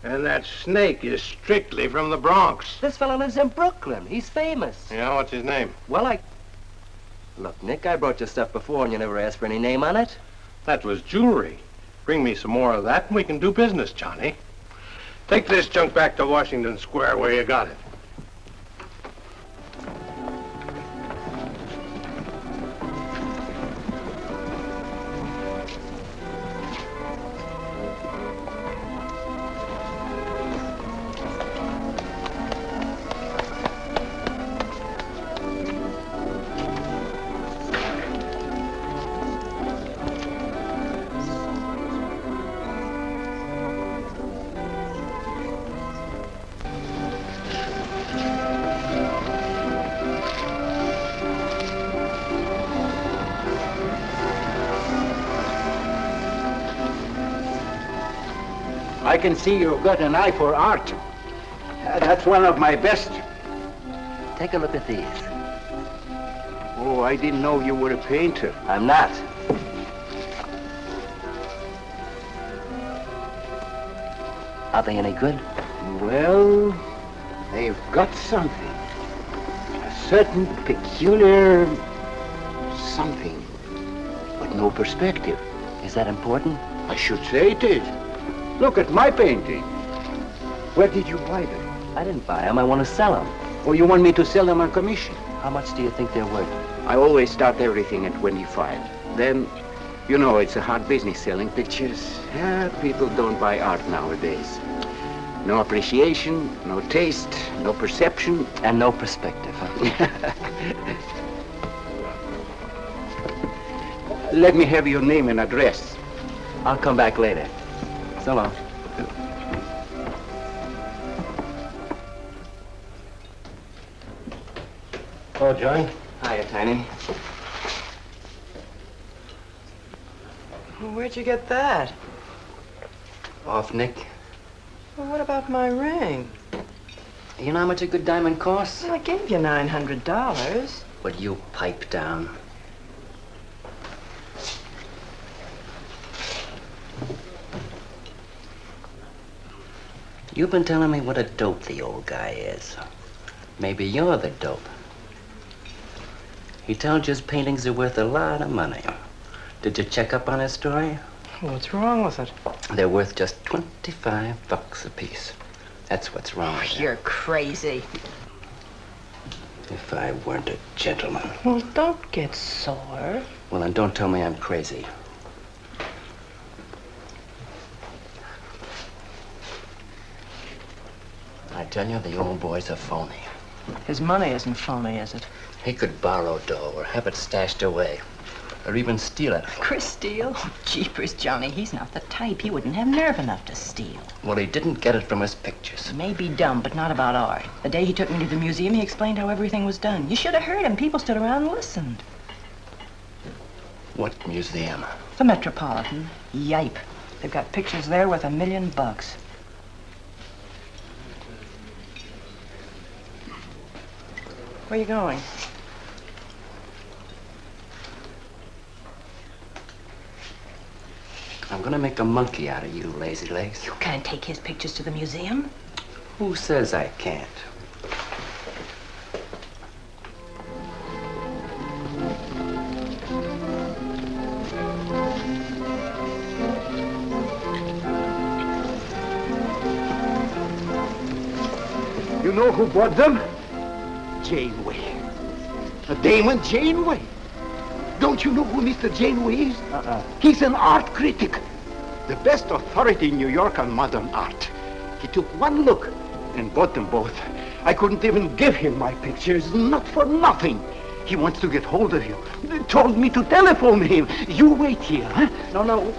And that snake is strictly from the Bronx. This fella lives in Brooklyn. He's famous. Yeah, what's his name? Well, Look, Nick, I brought you stuff before and you never asked for any name on it. That was jewelry. Bring me some more of that and we can do business, Johnny. Take this junk back to Washington Square where you got it. I can see you've got an eye for art. That's one of my best. Take a look at these. Oh, I didn't know you were a painter. I'm not. Are they any good? Well, they've got something. A certain peculiar something, but no perspective. Is that important? I should say it is. Look at my painting. Where did you buy them? I didn't buy them. I want to sell them. Oh, you want me to sell them on commission? How much do you think they're worth? I always start everything at 25. Then, you know, it's a hard business selling pictures. People don't buy art nowadays. No appreciation, no taste, no perception. And no perspective, huh? Let me have your name and address. I'll come back later. So long. Oh, John. Hiya, Tiny. Well, where'd you get that? Off Nick. Well, what about my ring? You know how much a good diamond costs? Well, I gave you $900. Would you pipe down? You've been telling me what a dope the old guy is. Maybe you're the dope. He tells you his paintings are worth a lot of money. Did you check up on his story? What's wrong with it? They're worth just $25 a piece. That's what's wrong with them. You're crazy. If I weren't a gentleman. Well, don't get sore. Well, then don't tell me I'm crazy. I tell you, the old boy's a phony. His money isn't phony, is it? He could borrow dough or have it stashed away. Or even steal it. Chris steal? Oh, jeepers, Johnny, he's not the type. He wouldn't have nerve enough to steal. Well, he didn't get it from his pictures. He may be dumb, but not about art. The day he took me to the museum, he explained how everything was done. You should have heard him. People stood around and listened. What museum? The Metropolitan. Yipe. They've got pictures there worth $1 million. Where are you going? I'm gonna make a monkey out of you, lazy legs. You can't take his pictures to the museum. Who says I can't? You know who bought them? Janeway. A Damon Janeway. Don't you know who Mr. Janeway is? He's an art critic. The best authority in New York on modern art. He took one look and bought them both. I couldn't even give him my pictures, not for nothing. He wants to get hold of you. They told me to telephone him. You wait here, huh? No.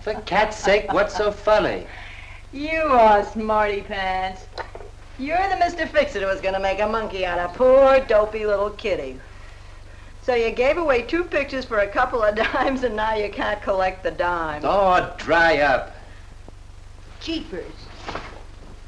For cat's sake, what's so funny? You are smarty pants. You're the Mr. Fix-It who was going to make a monkey out of poor, dopey little kitty. So you gave away 2 pictures for a couple of dimes, and now you can't collect the dime. Oh, dry up. Jeepers.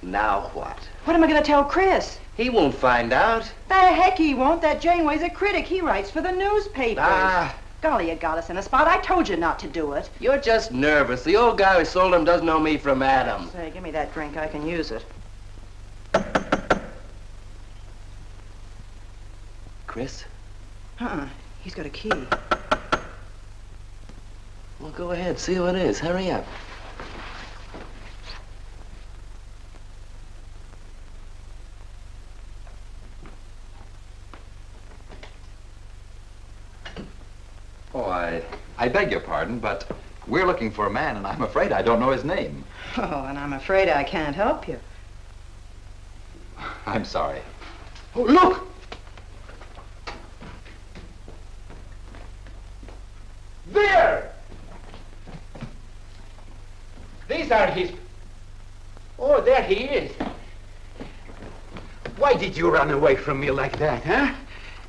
Now what? What am I going to tell Chris? He won't find out. The heck he won't. That Janeway's a critic. He writes for the newspapers. Ah. Golly, you got us in a spot. I told you not to do it. You're just nervous. The old guy who sold him doesn't know me from Adam. Say, give me that drink. I can use it. Chris? He's got a key. Well, go ahead. See who it is. Hurry up. Oh, I beg your pardon, but we're looking for a man, and I'm afraid I don't know his name. Oh, and I'm afraid I can't help you. I'm sorry. Oh, look! There! These are his... Oh, there he is. did you run away from me like that, huh?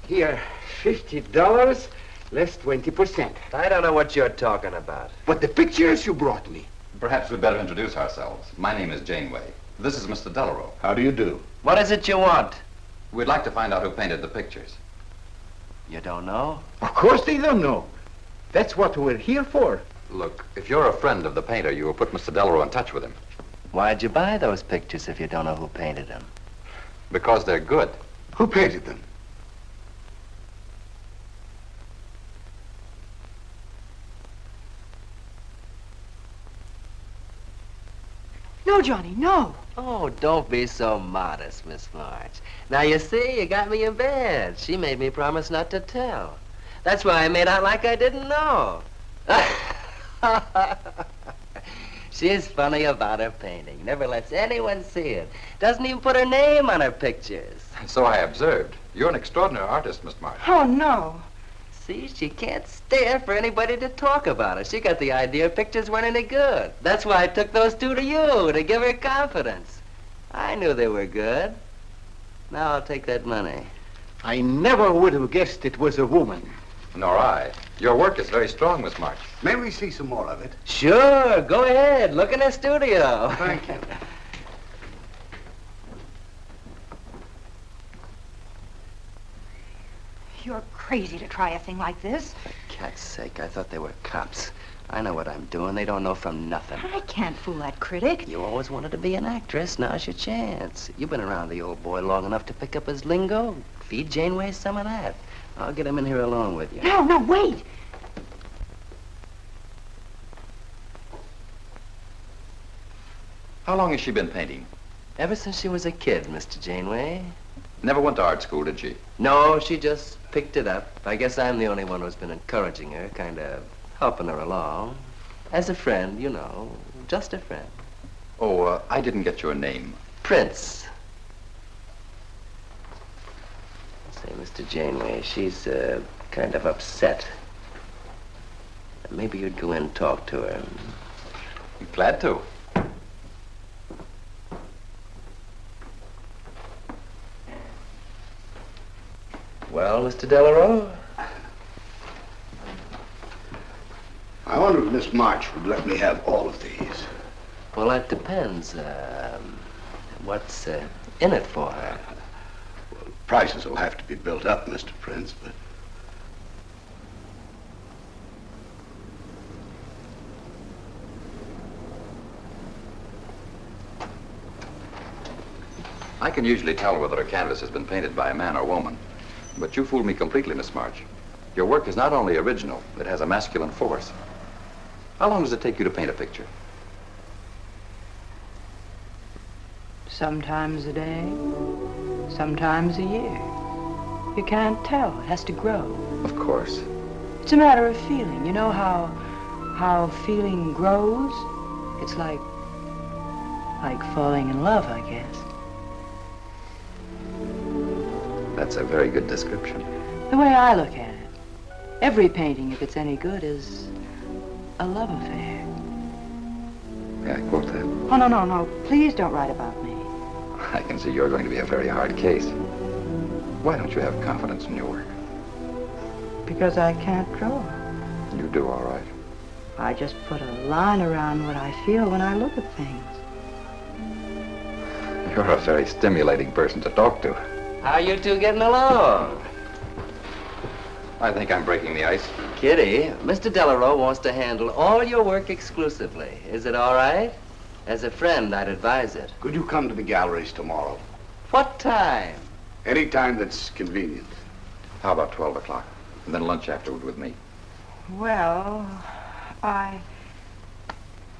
Here, $50, less 20%. I don't know what you're talking about. But the pictures you brought me. Perhaps we'd better introduce ourselves. My name is Janeway. This is Mr. Delarue. How do you do? What is it you want? We'd like to find out who painted the pictures. You don't know? Of course they don't know. That's what we're here for. Look, if you're a friend of the painter, you will put Mr. Delarue in touch with him. Why'd you buy those pictures if you don't know who painted them? Because they're good. Who painted them? No, Johnny, no. Oh, don't be so modest, Miss March. Now, you see, you got me in bed. She made me promise not to tell. That's why I made out like I didn't know. She's funny about her painting. Never lets anyone see it. Doesn't even put her name on her pictures. So I observed. You're an extraordinary artist, Miss March. Oh, no. See, she can't stand for anybody to talk about her. She got the idea pictures weren't any good. That's why I took those two to you, to give her confidence. I knew they were good. Now I'll take that money. I never would have guessed it was a woman. Nor I. Your work is very strong, Miss March. May we see some more of it? Sure, go ahead. Look in the studio. Thank you. You're crazy to try a thing like this. Cat's sake, I thought they were cops. I know what I'm doing. They don't know from nothing. I can't fool that critic. You always wanted to be an actress. Now's your chance. You've been around the old boy long enough to pick up his lingo. Feed Janeway some of that. I'll get him in here alone with you. No, wait. How long has she been painting? Ever since she was a kid, Mr. Janeway. Never went to art school, did she? No, she just picked it up. I guess I'm the only one who's been encouraging her, kind of helping her along. As a friend, you know, just a friend. Oh, I didn't get your name. Prince. Say, Mr. Janeway, she's kind of upset. Maybe you'd go in and talk to her. I'm glad to. Well, Mr. Delarue? I wonder if Miss March would let me have all of these. Well, that depends. What's in it for her? Well, prices will have to be built up, Mr. Prince, but... I can usually tell whether a canvas has been painted by a man or woman. But you fooled me completely, Miss March. Your work is not only original, it has a masculine force. How long does it take you to paint a picture? Sometimes a day, sometimes a year. You can't tell. It has to grow. Of course. It's a matter of feeling. You know how feeling grows? It's like falling in love, I guess. That's a very good description. The way I look at it, every painting, if it's any good, is a love affair. May I quote that? Oh, no. Please don't write about me. I can see you're going to be a very hard case. Why don't you have confidence in your work? Because I can't draw. You do all right. I just put a line around what I feel when I look at things. You're a very stimulating person to talk to. How you two getting along? I think I'm breaking the ice. Kitty, Mr. Delarue wants to handle all your work exclusively. Is it all right? As a friend, I'd advise it. Could you come to the galleries tomorrow? What time? Any time that's convenient. How about 12 o'clock? And then lunch afterward with me. Well,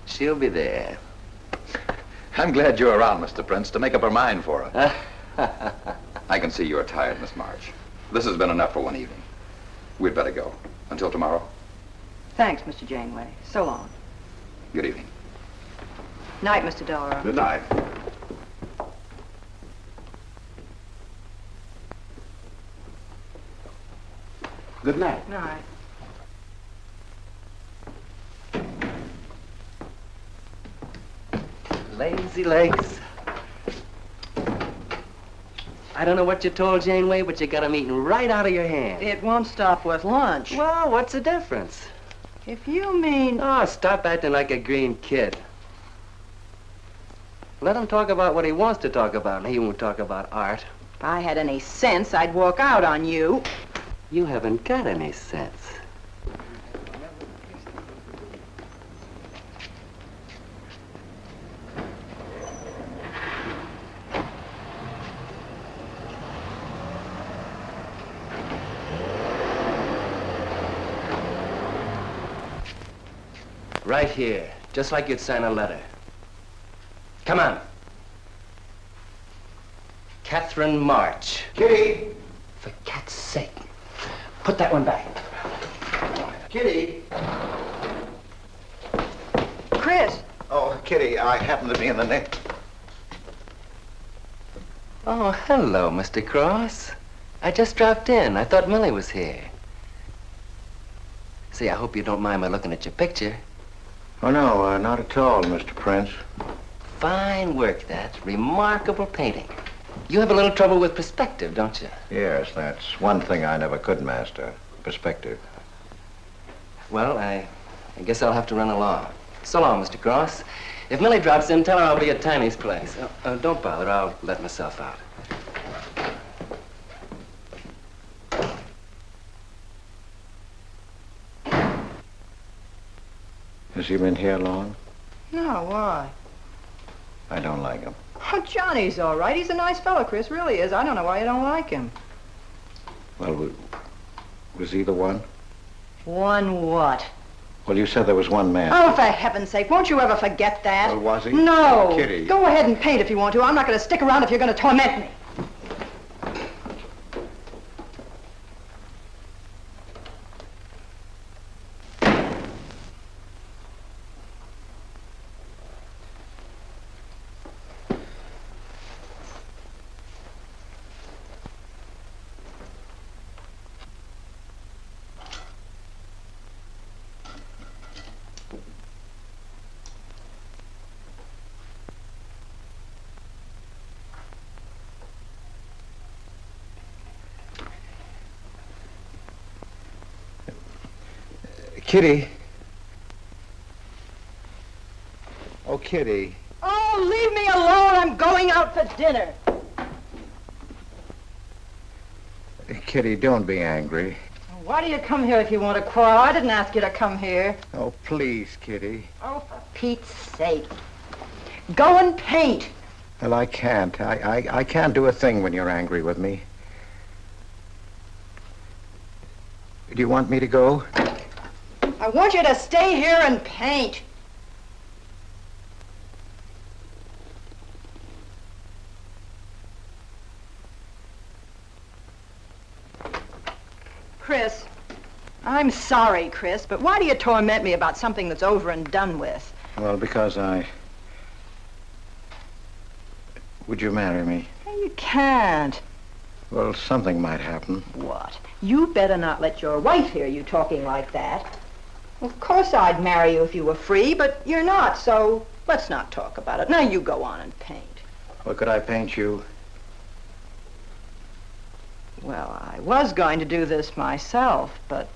She'll be there. I'm glad you're around, Mr. Prince, to make up her mind for her. I can see you're tired, Miss March. This has been enough for one evening. We'd better go. Until tomorrow. Thanks, Mr. Janeway. So long. Good evening. Night, Mr. Delarue. Good night. Good night. Night. Lazy legs. I don't know what you told Janeway, but you got him eating right out of your hand. It won't stop with lunch. Well, what's the difference? If you mean... Oh, stop acting like a green kid. Let him talk about what he wants to talk about, and he won't talk about art. If I had any sense, I'd walk out on you. You haven't got any sense. Right here, just like you'd sign a letter. Come on. Catherine March. Kitty! For cat's sake. Put that one back. Kitty! Chris! Oh, Kitty, I happen to be in the nick. Oh, hello, Mr. Cross. I just dropped in. I thought Millie was here. See, I hope you don't mind my looking at your picture. Oh, no, not at all, Mr. Prince. Fine work, that. Remarkable painting. You have a little trouble with perspective, don't you? Yes, that's one thing I never could master. Perspective. Well, I guess I'll have to run along. So long, Mr. Cross. If Millie drops in, tell her I'll be at Tiny's place. Don't bother. I'll let myself out. Has he been here long? No, why? I don't like him. Oh, Johnny's all right. He's a nice fellow, Chris, really is. I don't know why you don't like him. Well, was he the one? One what? Well, you said there was one man. Oh, for heaven's sake, won't you ever forget that? Well, was he? No. Kitty. Go ahead and paint if you want to. I'm not going to stick around if you're going to torment me. Kitty. Oh, Kitty. Oh, leave me alone. I'm going out for dinner. Kitty, don't be angry. Why do you come here if you want to quarrel? I didn't ask you to come here. Oh, please, Kitty. Oh, for Pete's sake. Go and paint. Well, I can't. I can't do a thing when you're angry with me. Do you want me to go? I want you to stay here and paint. Chris, I'm sorry, Chris, but why do you torment me about something that's over and done with? Well, because Would you marry me? You can't. Well, something might happen. What? You better not let your wife hear you talking like that. Of course I'd marry you if you were free, but you're not, so let's not talk about it. Now you go on and paint. Well, could I paint you? Well, I was going to do this myself, but,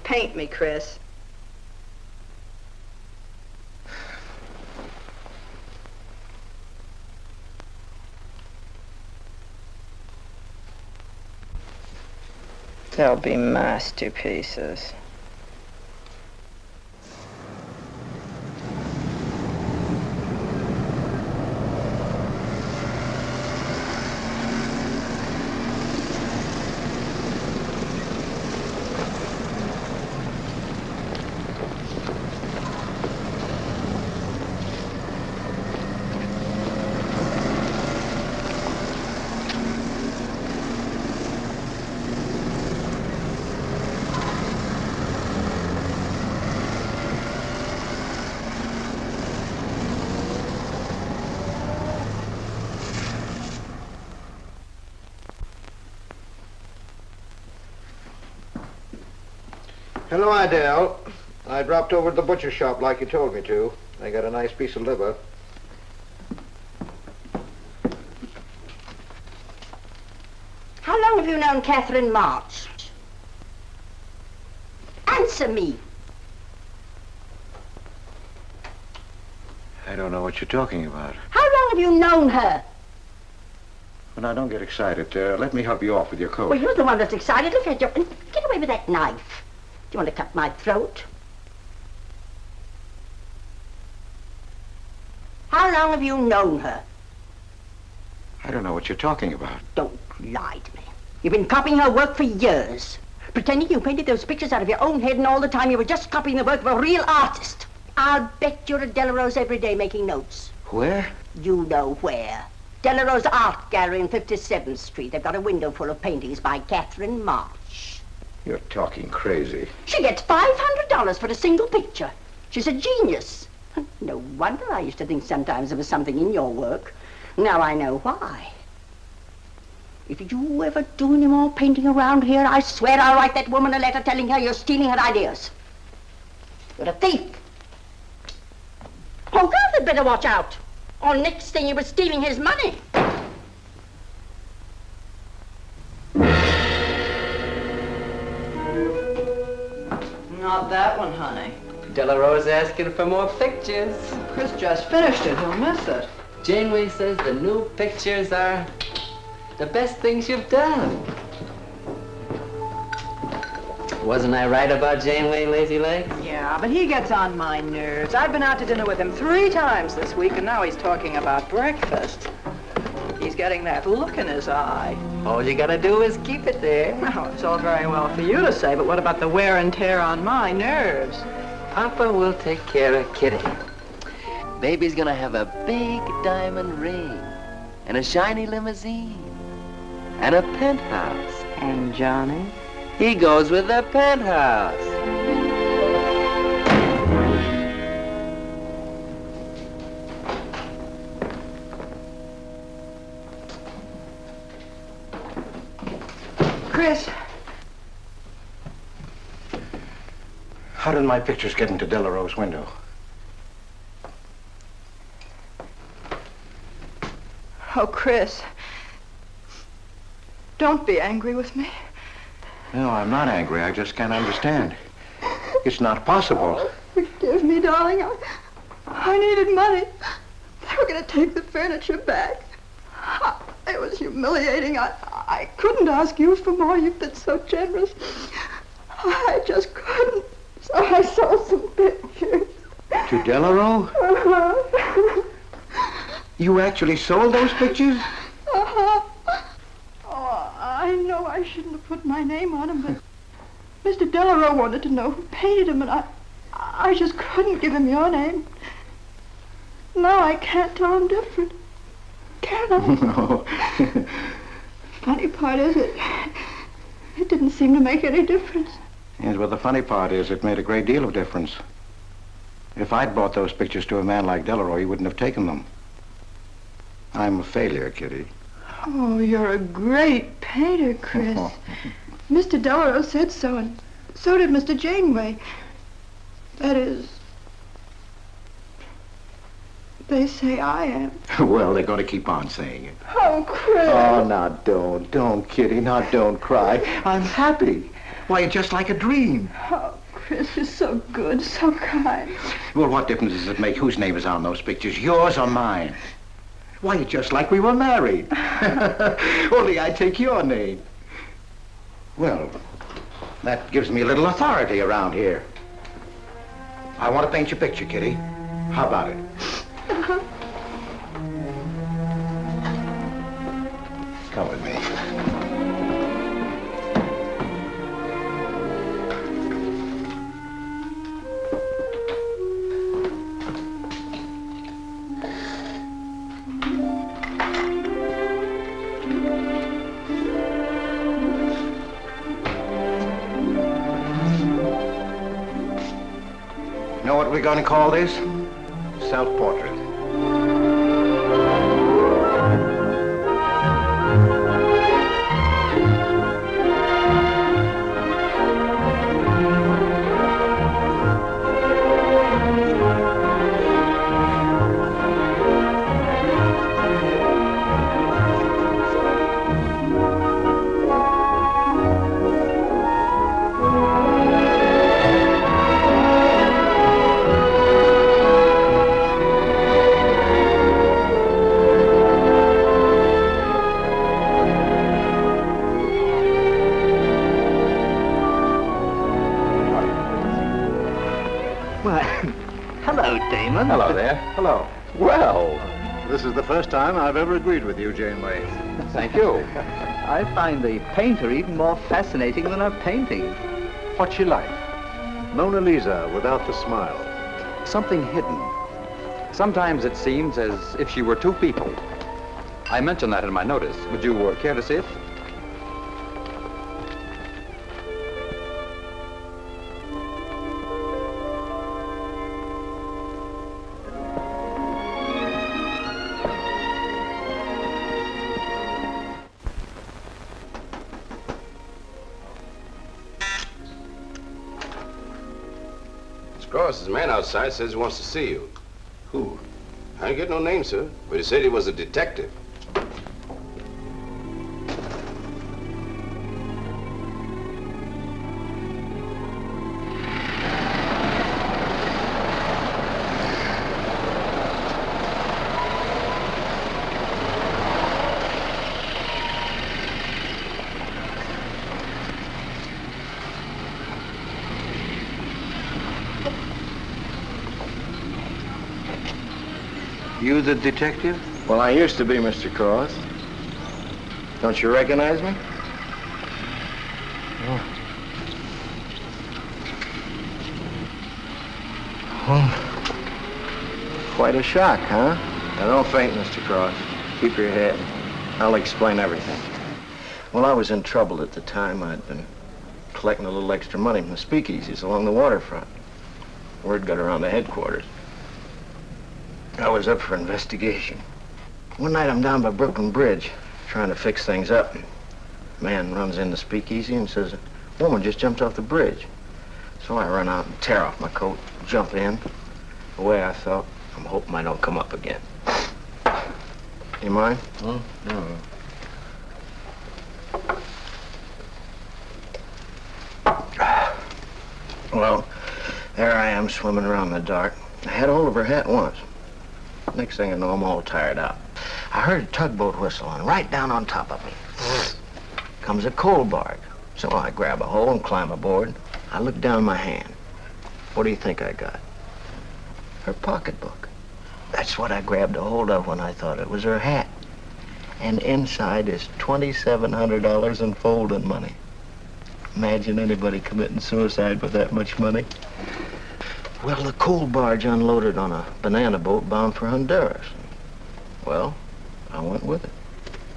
paint me, Chris. They'll be masterpieces. Hello, Adele. I dropped over to the butcher shop like you told me to. I got a nice piece of liver. How long have you known Catherine March? Answer me. I don't know what you're talking about. How long have you known her? Well, now, don't get excited. Let me help you off with your coat. Well, you're the one that's excited. Look at you. Get away with that knife. Do you want to cut my throat? How long have you known her? I don't know what you're talking about. Don't lie to me. You've been copying her work for years. Pretending you painted those pictures out of your own head, and all the time you were just copying the work of a real artist. I'll bet you're at Delarose every day making notes. Where? You know where. Delarose Art Gallery in 57th Street. They've got a window full of paintings by Catherine March. You're talking crazy. She gets $500 for a single picture. She's a genius. No wonder I used to think sometimes there was something in your work. Now I know why. If you ever do any more painting around here, I swear I'll write that woman a letter telling her you're stealing her ideas. You're a thief. Oh, girls had better watch out. Or next thing you were stealing his money. Not that one, honey. Delarose asking for more pictures. Chris just finished it. He'll miss it. Janeway says the new pictures are the best things you've done. Wasn't I right about Janeway, Lazy Legs? Yeah, but he gets on my nerves. I've been out to dinner with him 3 times this week, and now he's talking about breakfast. He's getting that look in his eye. All you gotta do is keep it there. Well, it's all very well for you to say, but what about the wear and tear on my nerves? Papa will take care of Kitty. Baby's gonna have a big diamond ring, and a shiny limousine, and a penthouse. And Johnny? He goes with the penthouse. Chris. How did my pictures get into Delarose's window? Oh, Chris. Don't be angry with me. No, I'm not angry. I just can't understand. It's not possible. Forgive me, darling. I needed money. They were going to take the furniture back. It was humiliating. I couldn't ask you for more. You've been so generous. I just couldn't. So I sold some pictures. To Delarose? Uh-huh. You actually sold those pictures? Uh-huh. Oh, I know I shouldn't have put my name on them, but Mr. Delarose wanted to know who painted them, and I just couldn't give him your name. Now I can't tell him different. Can I? No. Funny part is it didn't seem to make any difference. Yes, well, the funny part is it made a great deal of difference. If I'd bought those pictures to a man like Delarose, he wouldn't have taken them. I'm a failure, Kitty. Oh, you're a great painter, Chris. Mr. Delarose said so, and so did Mr. Janeway. That is, they say I am. Well, they're going to keep on saying it. Oh, Chris. Oh, now don't, Kitty. Now don't cry. I'm happy. Why, it's just like a dream. Oh, Chris, you're so good, so kind. Well, what difference does it make whose name is on those pictures, yours or mine? Why, it's just like we were married. Only I take your name. Well, that gives me a little authority around here. I want to paint your picture, Kitty. How about it? Come with me. Know what we're going to call this? Self-portrait. Mayor. Hello. Well, this is the first time I've ever agreed with you, Janeway. Thank you. I find the painter even more fascinating than her painting. What's she like? Mona Lisa without the smile. Something hidden. Sometimes it seems as if she were two people. I mentioned that in my notice. Would you care to see it? Cross's man outside says he wants to see you. Who? I ain't get no name, sir, but he said he was a detective. You the detective? Well, I used to be, Mr. Cross. Don't you recognize me? Oh. Oh. Quite a shock, huh? Now, don't faint, Mr. Cross. Keep your head. I'll explain everything. Well, I was in trouble at the time. I'd been collecting a little extra money from the speakeasies along the waterfront. Word got around to headquarters. I was up for investigation. One night I'm down by Brooklyn Bridge trying to fix things up. A man runs in the speakeasy and says, a woman just jumped off the bridge. So I run out and tear off my coat, jump in. The way I felt, I'm hoping I don't come up again. You mind? No. Well, there I am swimming around in the dark. I had hold of her hat once. Next thing I know, I'm all tired out. I heard a tugboat whistle and right down on top of me comes a coal barge. So I grab a hole and climb aboard. I look down my hand. What do you think I got? Her pocketbook. That's what I grabbed a hold of when I thought it was her hat. And inside is $2,700 in folding money. Imagine anybody committing suicide with that much money. Well, the coal barge unloaded on a banana boat bound for Honduras. Well, I went with it.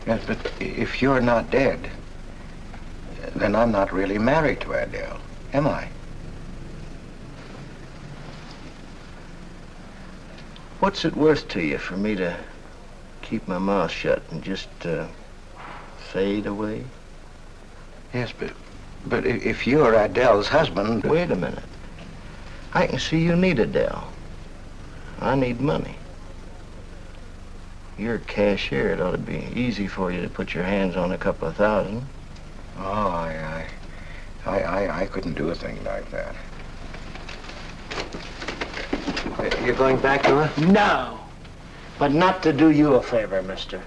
Yes, but if you're not dead, then I'm not really married to Adele, am I? What's it worth to you for me to keep my mouth shut and just fade away? Yes, but if you're Adele's husband... Wait a minute. I can see you need Adele. I need money. You're a cashier. It ought to be easy for you to put your hands on a couple of thousand. Oh, I couldn't do a thing like that. You're going back to her? No. But not to do you a favor, mister.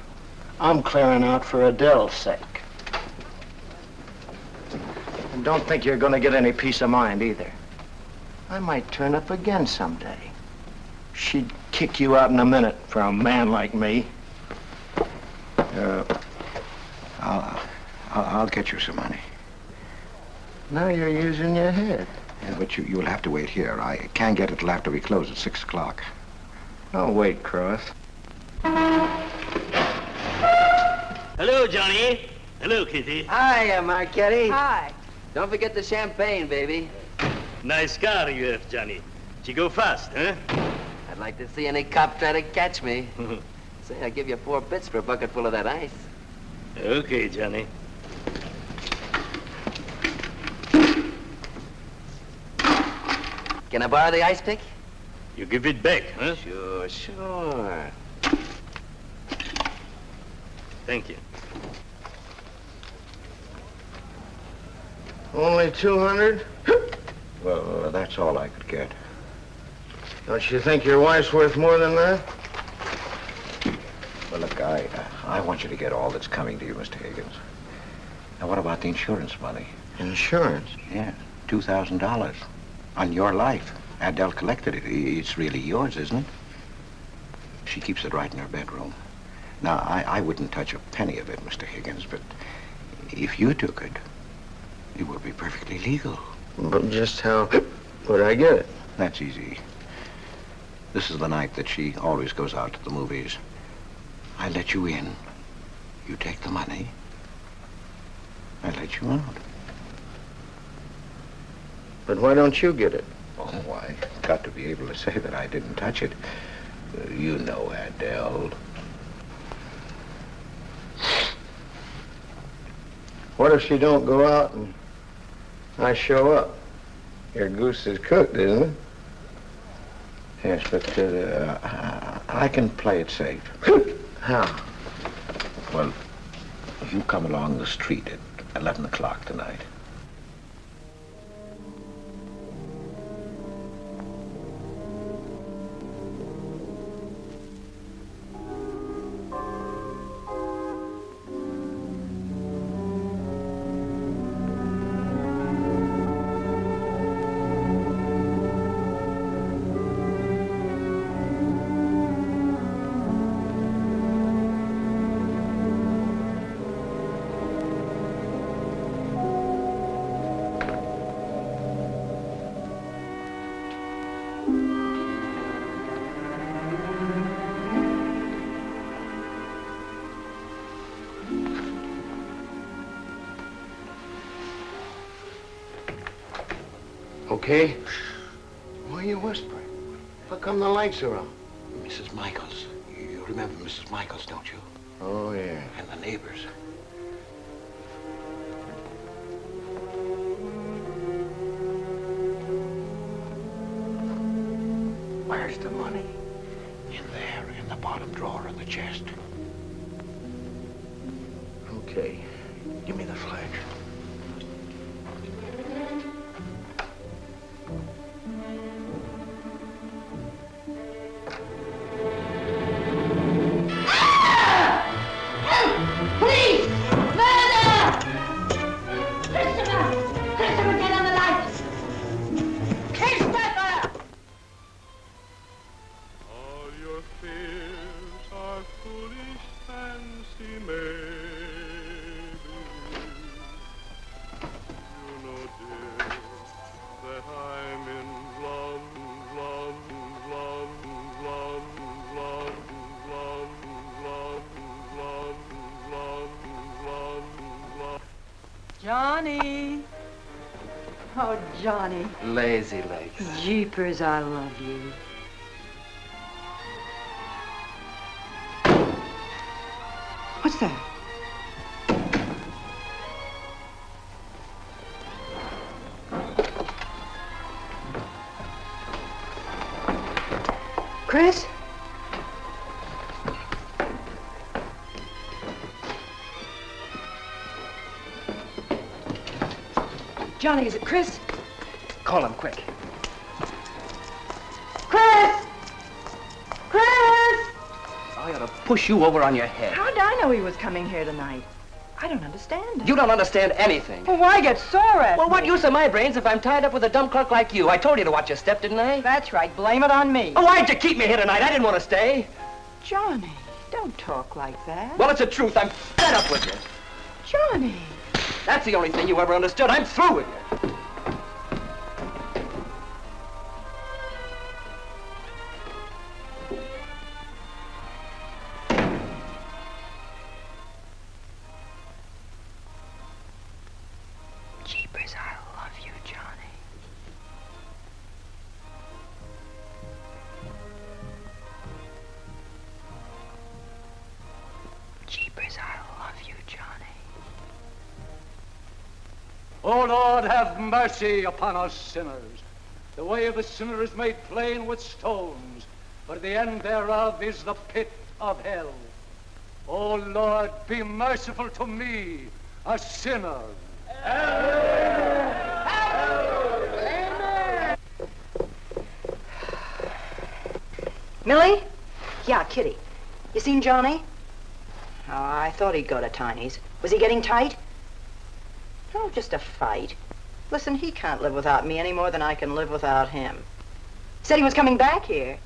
I'm clearing out for Adele's sake. And don't think you're going to get any peace of mind either. I might turn up again someday. She'd kick you out in a minute for a man like me. I'll get you some money. Now you're using your head. Yeah, but you'll have to wait here. I can't get it till after we close at 6 o'clock. I'll wait, Cross. Hello, Johnny. Hello, Kitty. Hi, Marquetti. Hi. Don't forget the champagne, baby. Nice car you have, Johnny. She go fast, huh? I'd like to see any cop try to catch me. Say, I'll give you 4 bits for a bucket full of that ice. Okay, Johnny. Can I borrow the ice pick? You give it back, huh? Sure. Thank you. Only 200? Well, that's all I could get. Don't you think your wife's worth more than that? Well, look, I want you to get all that's coming to you, Mr. Higgins. Now, what about the insurance money? Insurance? Yeah, $2,000 on your life. Adele collected it. It's really yours, isn't it? She keeps it right in her bedroom. Now, I wouldn't touch a penny of it, Mr. Higgins, but if you took it, it would be perfectly legal. But just how would I get it? That's easy. This is the night that she always goes out to the movies. I let you in. You take the money. I let you out. But why don't you get it? Oh, I got to be able to say that I didn't touch it. You know, Adele. What if she don't go out and I show up? Your goose is cooked, isn't it? Yes, but I can play it safe. How? Well, you come along the street at 11 o'clock tonight. Okay? Why are you whispering? How come the lights are on? Mrs. Michaels. You remember Mrs. Michaels, don't you? Oh, yeah. And the neighbors. Where's the money? In there, in the bottom drawer of the chest. Okay. Give me the flash. Please! Murder! Christopher! Christopher, get on the lights! Christopher! All your fears are foolish fancy, maybe. You know, dear, that I'm in love, love, love, love, love, love, love, love, love, love, love. Johnny. Oh, Johnny. Lazy legs. Jeepers, I love you. What's that? Chris? Johnny, is it Chris? Call him quick. Chris! Chris! I ought to push you over on your head. How'd I know he was coming here tonight? I don't understand. You don't understand anything. Well, why get sore at Well, me? what use are my brains if I'm tied up with a dumb clerk like you? I told you to watch your step, didn't I? That's right. Blame it on me. Oh, why'd you keep me here tonight? I didn't want to stay. Johnny, don't talk like that. Well, it's the truth. I'm fed up with you. Johnny. That's the only thing you ever understood. I'm through with you. Jeepers, I love you, Johnny. Jeepers, I love you, Johnny. O Lord, have mercy upon us sinners. The way of the sinner is made plain with stones, but the end thereof is the pit of hell. O Lord, be merciful to me, a sinner. Millie? Yeah, Kitty. You seen Johnny? Oh, I thought he'd go to Tiny's. Was he getting tight? Oh, just a fight. Listen, he can't live without me any more than I can live without him. Said he was coming back here.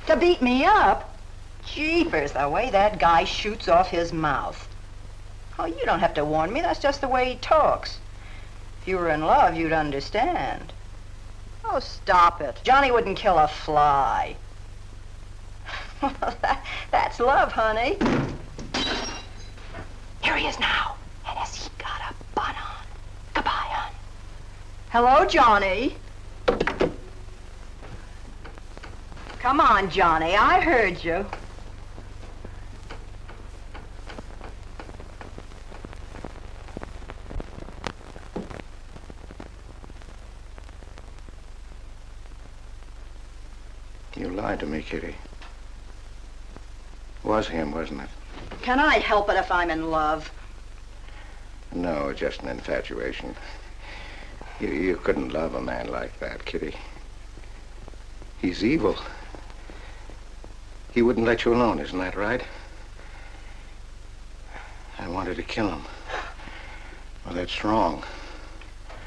To beat me up? Jeepers, the way that guy shoots off his mouth. Oh, you don't have to warn me. That's just the way he talks. If you were in love, you'd understand. Oh, stop it. Johnny wouldn't kill a fly. That's love, honey. Here he is now. And has he got a bun on? Goodbye, hon. Hello, Johnny. Come on, Johnny. I heard you. You lied to me, Kitty. Was him, wasn't it? Can I help it if I'm in love? No, just an infatuation. You couldn't love a man like that, Kitty. He's evil. He wouldn't let you alone, isn't that right? I wanted to kill him. Well, that's wrong.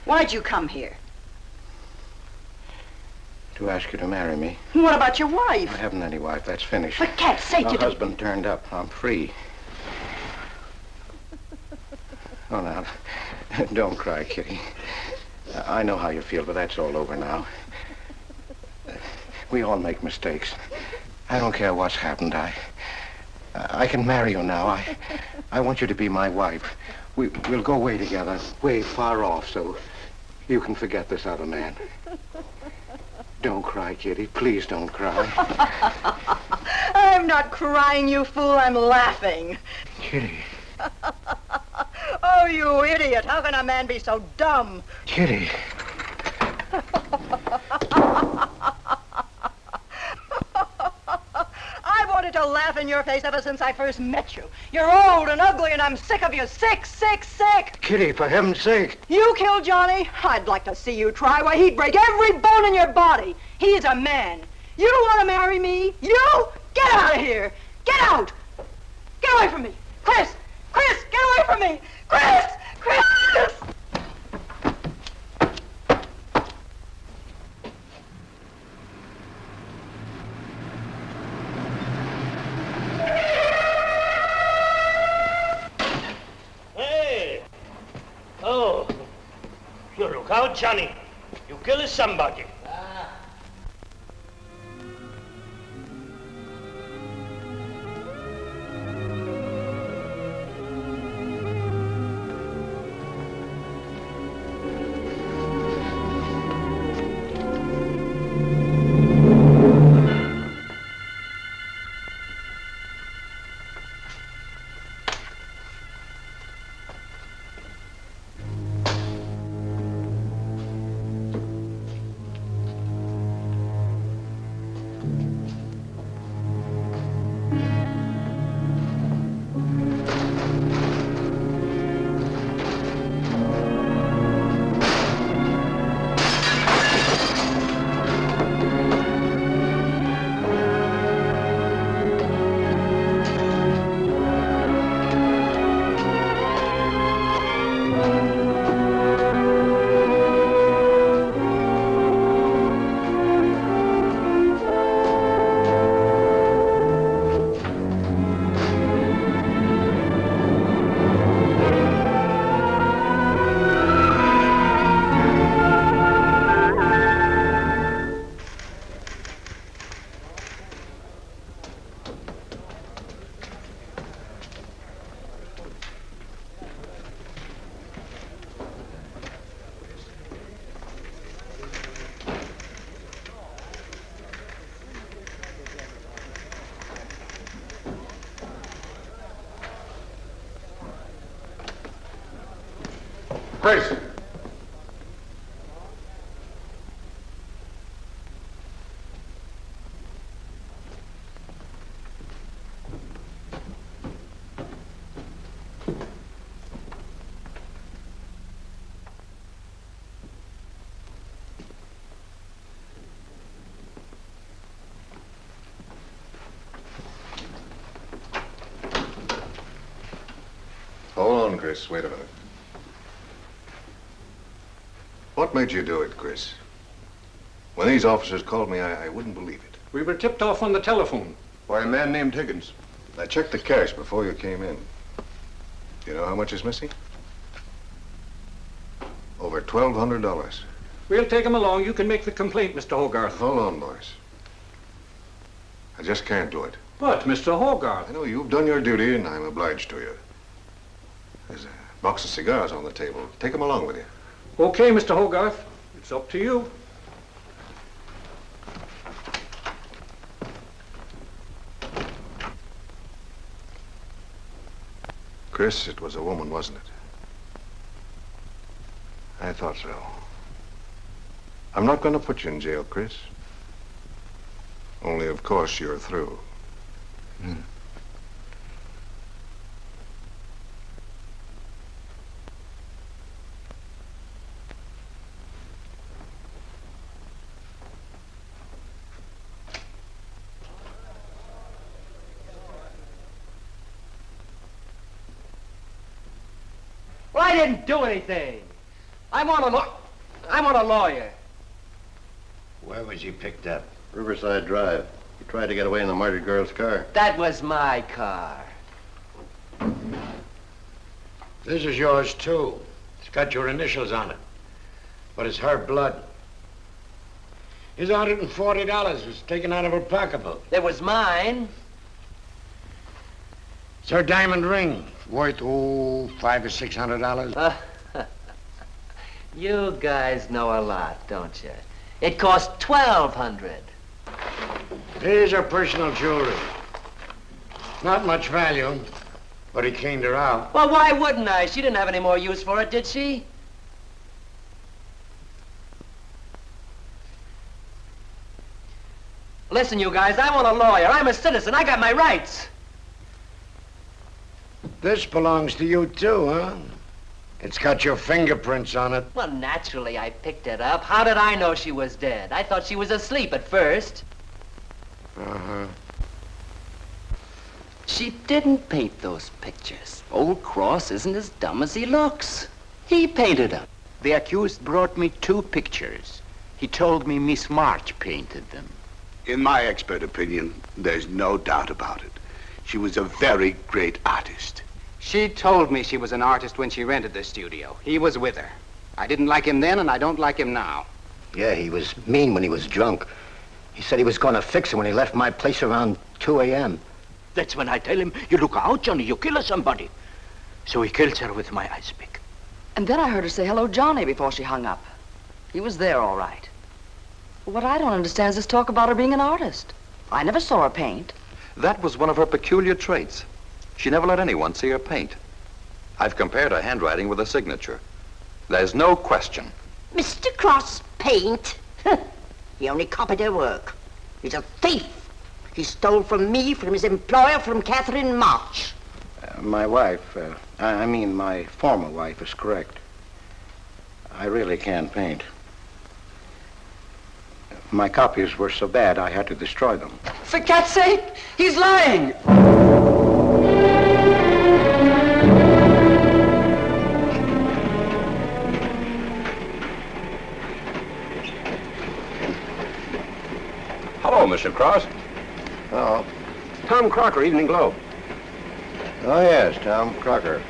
Why'd you come here? To ask you to marry me. What about your wife? I haven't any wife. That's finished. For cat's sake, My you don't... husband turned up. I'm free. Oh, now, don't cry, Kitty. I know how you feel, but that's all over now. We all make mistakes. I don't care what's happened. I can marry you now. I want you to be my wife. We'll go away together, way far off, so you can forget this other man. Don't cry, Kitty. Please don't cry. I'm not crying, you fool. I'm laughing. Kitty. Oh, you idiot. How can a man be so dumb? Kitty. I wanted to laugh in your face ever since I first met you. You're old and ugly, and I'm sick of you. Sick, sick, sick. Kitty, for heaven's sake. You killed Johnny? I'd like to see you try. Why, he'd break every bone in your body. He's a man. You don't want to marry me? You? Get out of here. Get out. Get away from me. Chris! Chris, get away from me. Chris! Chris! Hey! Oh, you look out, Johnny. You kill somebody. Chris. Hold on, Chris. Wait a minute. What made you do it, Chris? When these officers called me, I wouldn't believe it. We were tipped off on the telephone. Why, a man named Higgins. I checked the cash before you came in. You know how much is missing? Over $1,200. We'll take him along. You can make the complaint, Mr. Hogarth. Hold on, boys. I just can't do it. But, Mr. Hogarth... I know you've done your duty, and I'm obliged to you. There's a box of cigars on the table. Take them along with you. Okay, Mr. Hogarth. It's up to you. Chris, it was a woman, wasn't it? I thought so. I'm not going to put you in jail, Chris. Only, of course, you're through. Well, I didn't do anything. I want a lawyer. Where was he picked up? Riverside Drive. He tried to get away in the murdered girl's car. That was my car. This is yours, too. It's got your initials on it. But it's her blood. His $140 was taken out of her pocketbook. It was mine. It's her diamond ring, worth, $500 or $600. You guys know a lot, don't you? It cost $1,200. Here's her personal jewelry. Not much value, but he cleaned her out. Well, why wouldn't I? She didn't have any more use for it, did she? Listen, you guys, I want a lawyer. I'm a citizen. I got my rights. This belongs to you, too, huh? It's got your fingerprints on it. Well, naturally, I picked it up. How did I know she was dead? I thought she was asleep at first. Uh-huh. She didn't paint those pictures. Old Cross isn't as dumb as he looks. He painted them. The accused brought me 2 pictures. He told me Miss March painted them. In my expert opinion, there's no doubt about it. She was a very great artist. She told me she was an artist when she rented the studio. He was with her. I didn't like him then, and I don't like him now. Yeah, he was mean when he was drunk. He said he was going to fix her when he left my place around 2 a.m. That's when I tell him, you look out, Johnny, you kill somebody. So he kills her with my ice pick. And then I heard her say hello, Johnny, before she hung up. He was there, all right. What I don't understand is this talk about her being an artist. I never saw her paint. That was one of her peculiar traits. She never let anyone see her paint. I've compared her handwriting with her signature. There's no question. Mr. Cross paint? He only copied her work. He's a thief. He stole from me, from his employer, from Catherine March. My wife, I mean my former wife, is correct. I really can't paint. My copies were so bad I had to destroy them. For cat's sake, he's lying! Hello, Mr. Cross. Oh. Tom Crocker, Evening Globe. Oh, yes, Tom Crocker.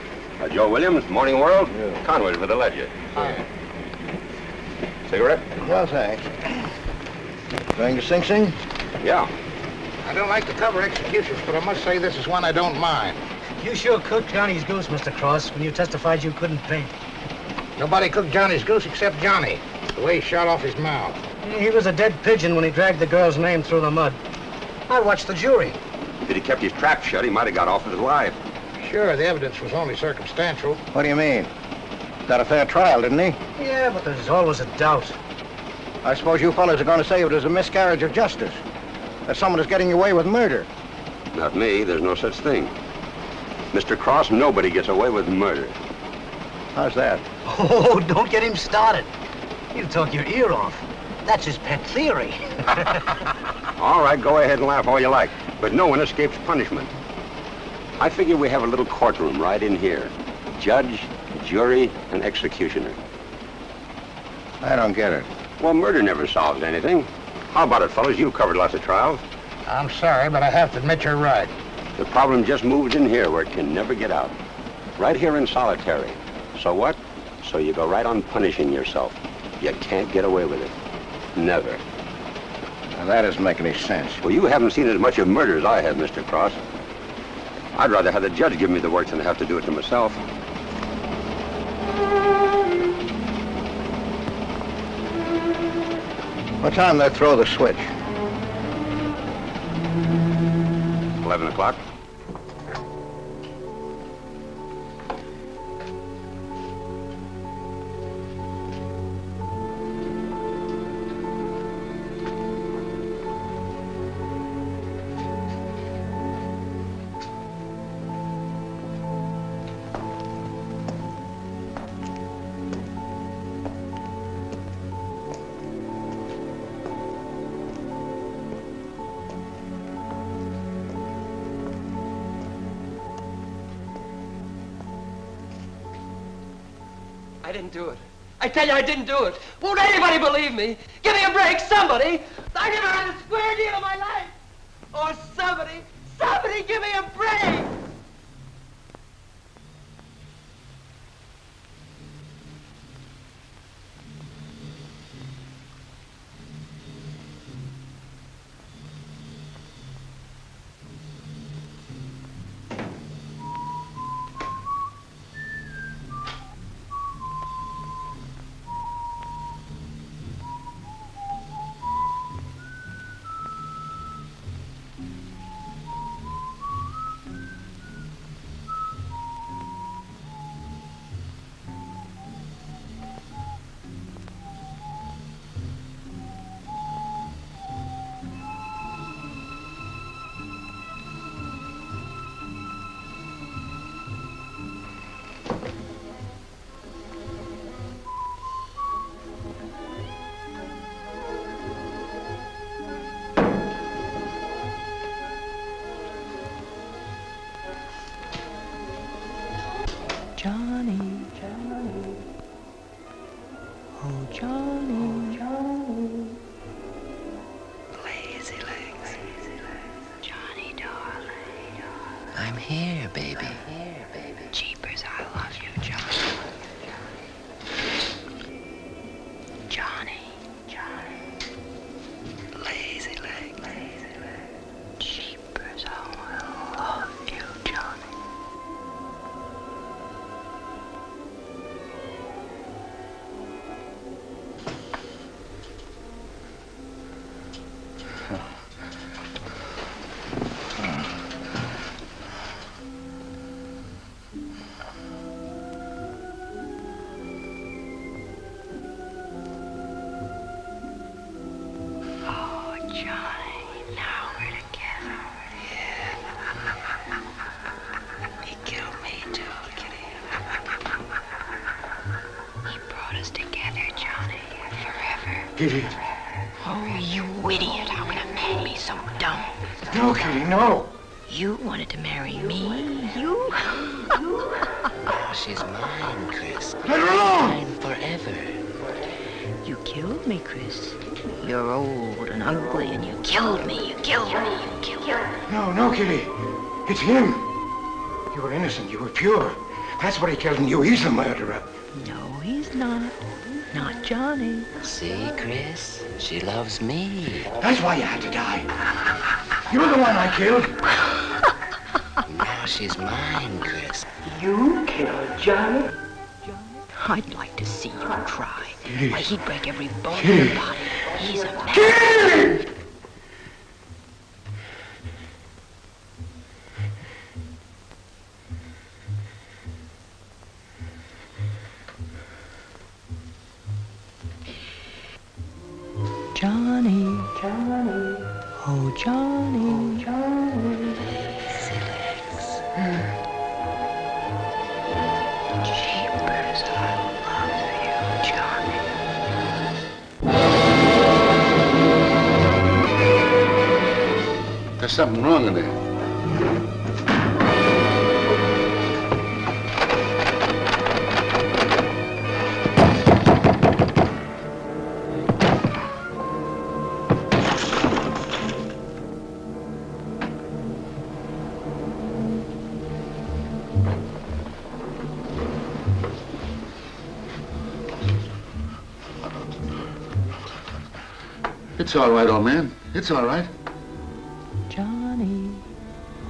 Joe Williams, Morning World. Yeah. Conway's for the Ledger. Yeah. Cigarette? No, thanks. Going to Sing Sing? Yeah. I don't like to cover executions, but I must say this is one I don't mind. You sure cooked Johnny's goose, Mr. Cross, when you testified you couldn't paint. Nobody cooked Johnny's goose except Johnny, the way he shot off his mouth. He was a dead pigeon when he dragged the girl's name through the mud. I watched the jury. If he'd kept his trap shut, he might have got off with his life. Sure, the evidence was only circumstantial. What do you mean? Got a fair trial, didn't he? Yeah, but there's always a doubt. I suppose you fellas are going to say it was a miscarriage of justice. That someone is getting away with murder. Not me. There's no such thing. Mr. Cross, nobody gets away with murder. How's that? Oh, don't get him started. He'll talk your ear off. That's his pet theory. All right, go ahead and laugh all you like, but no one escapes punishment. I figure we have a little courtroom right in here. Judge, jury, and executioner. I don't get it. Well, murder never solves anything. How about it, fellas? You've covered lots of trials. I'm sorry, but I have to admit you're right. The problem just moved in here where it can never get out. Right here in solitary. So what? So you go right on punishing yourself. You can't get away with it. Never. Now, that doesn't make any sense. Well, you haven't seen as much of murder as I have, Mr. Cross. I'd rather have the judge give me the work than have to do it to myself. What time they throw the switch? 11 o'clock. I didn't do it. I tell you, I didn't do it. Won't anybody believe me? Give me a break, somebody. I never had a square deal in my life. Or somebody give me a break. Johnny, Johnny, oh Johnny, Johnny, Lazy legs. Johnny, darling. I'm here, baby. Jeepers, I love you, Johnny. Johnny, Johnny. Lazy legs. Jeepers, I love you, Johnny. Kitty. Oh, you idiot. How can a man be so dumb? No, Kitty, no. You wanted to marry me? You? Oh, she's mine, Chris. Let her alone! Mine forever. You killed me, Chris. You're old and ugly, and you killed me. You killed me. You killed me. No, Kitty. It's him. You were innocent. You were pure. That's what he killed in you. He's the murderer. No, he's not. Not Johnny. See, Chris? She loves me. That's why you had to die. You're the one I killed. Now she's mine, Chris. You killed Johnny? I'd like to see you try. Kitty. Why, he'd break every bone in Kitty. your body. He's a man. Kitty! Johnny, Johnny, oh Johnny, Johnny. Lazy legs. Jeepers, I love you, Johnny. There's something wrong in there. It's all right, old man. It's all right. Johnny,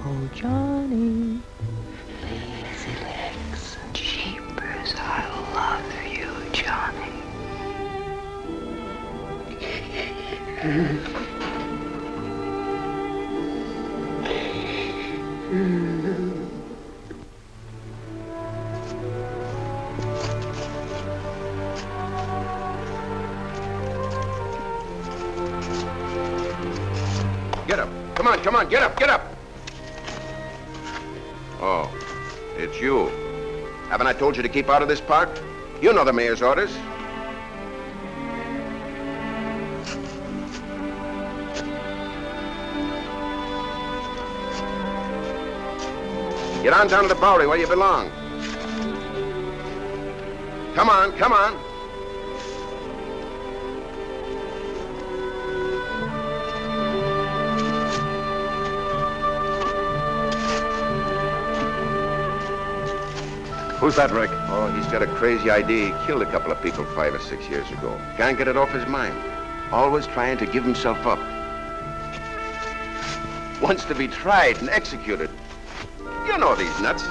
oh Johnny. Lazy legs. Jeepers, I love you, Johnny. Get up. Come on, get up. Oh, it's you. Haven't I told you to keep out of this park? You know the mayor's orders. Get on down to the Bowery where you belong. Come on. Who's that, Rick? Oh, he's got a crazy idea. He killed a couple of people 5 or 6 years ago. Can't get it off his mind. Always trying to give himself up. Wants to be tried and executed. You know these nuts.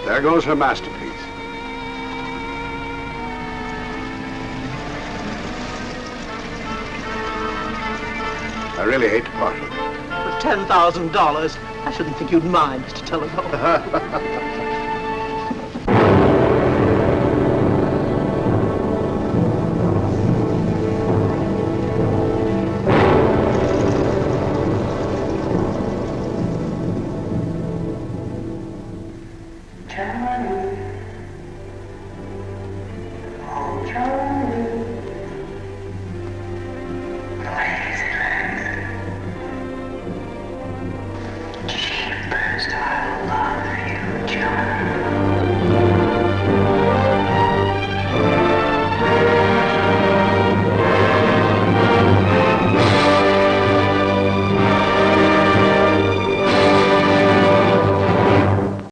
There goes her masterpiece. I really hate to part with it. For $10,000, I shouldn't think you'd mind, Mr. Telephone. Johnny.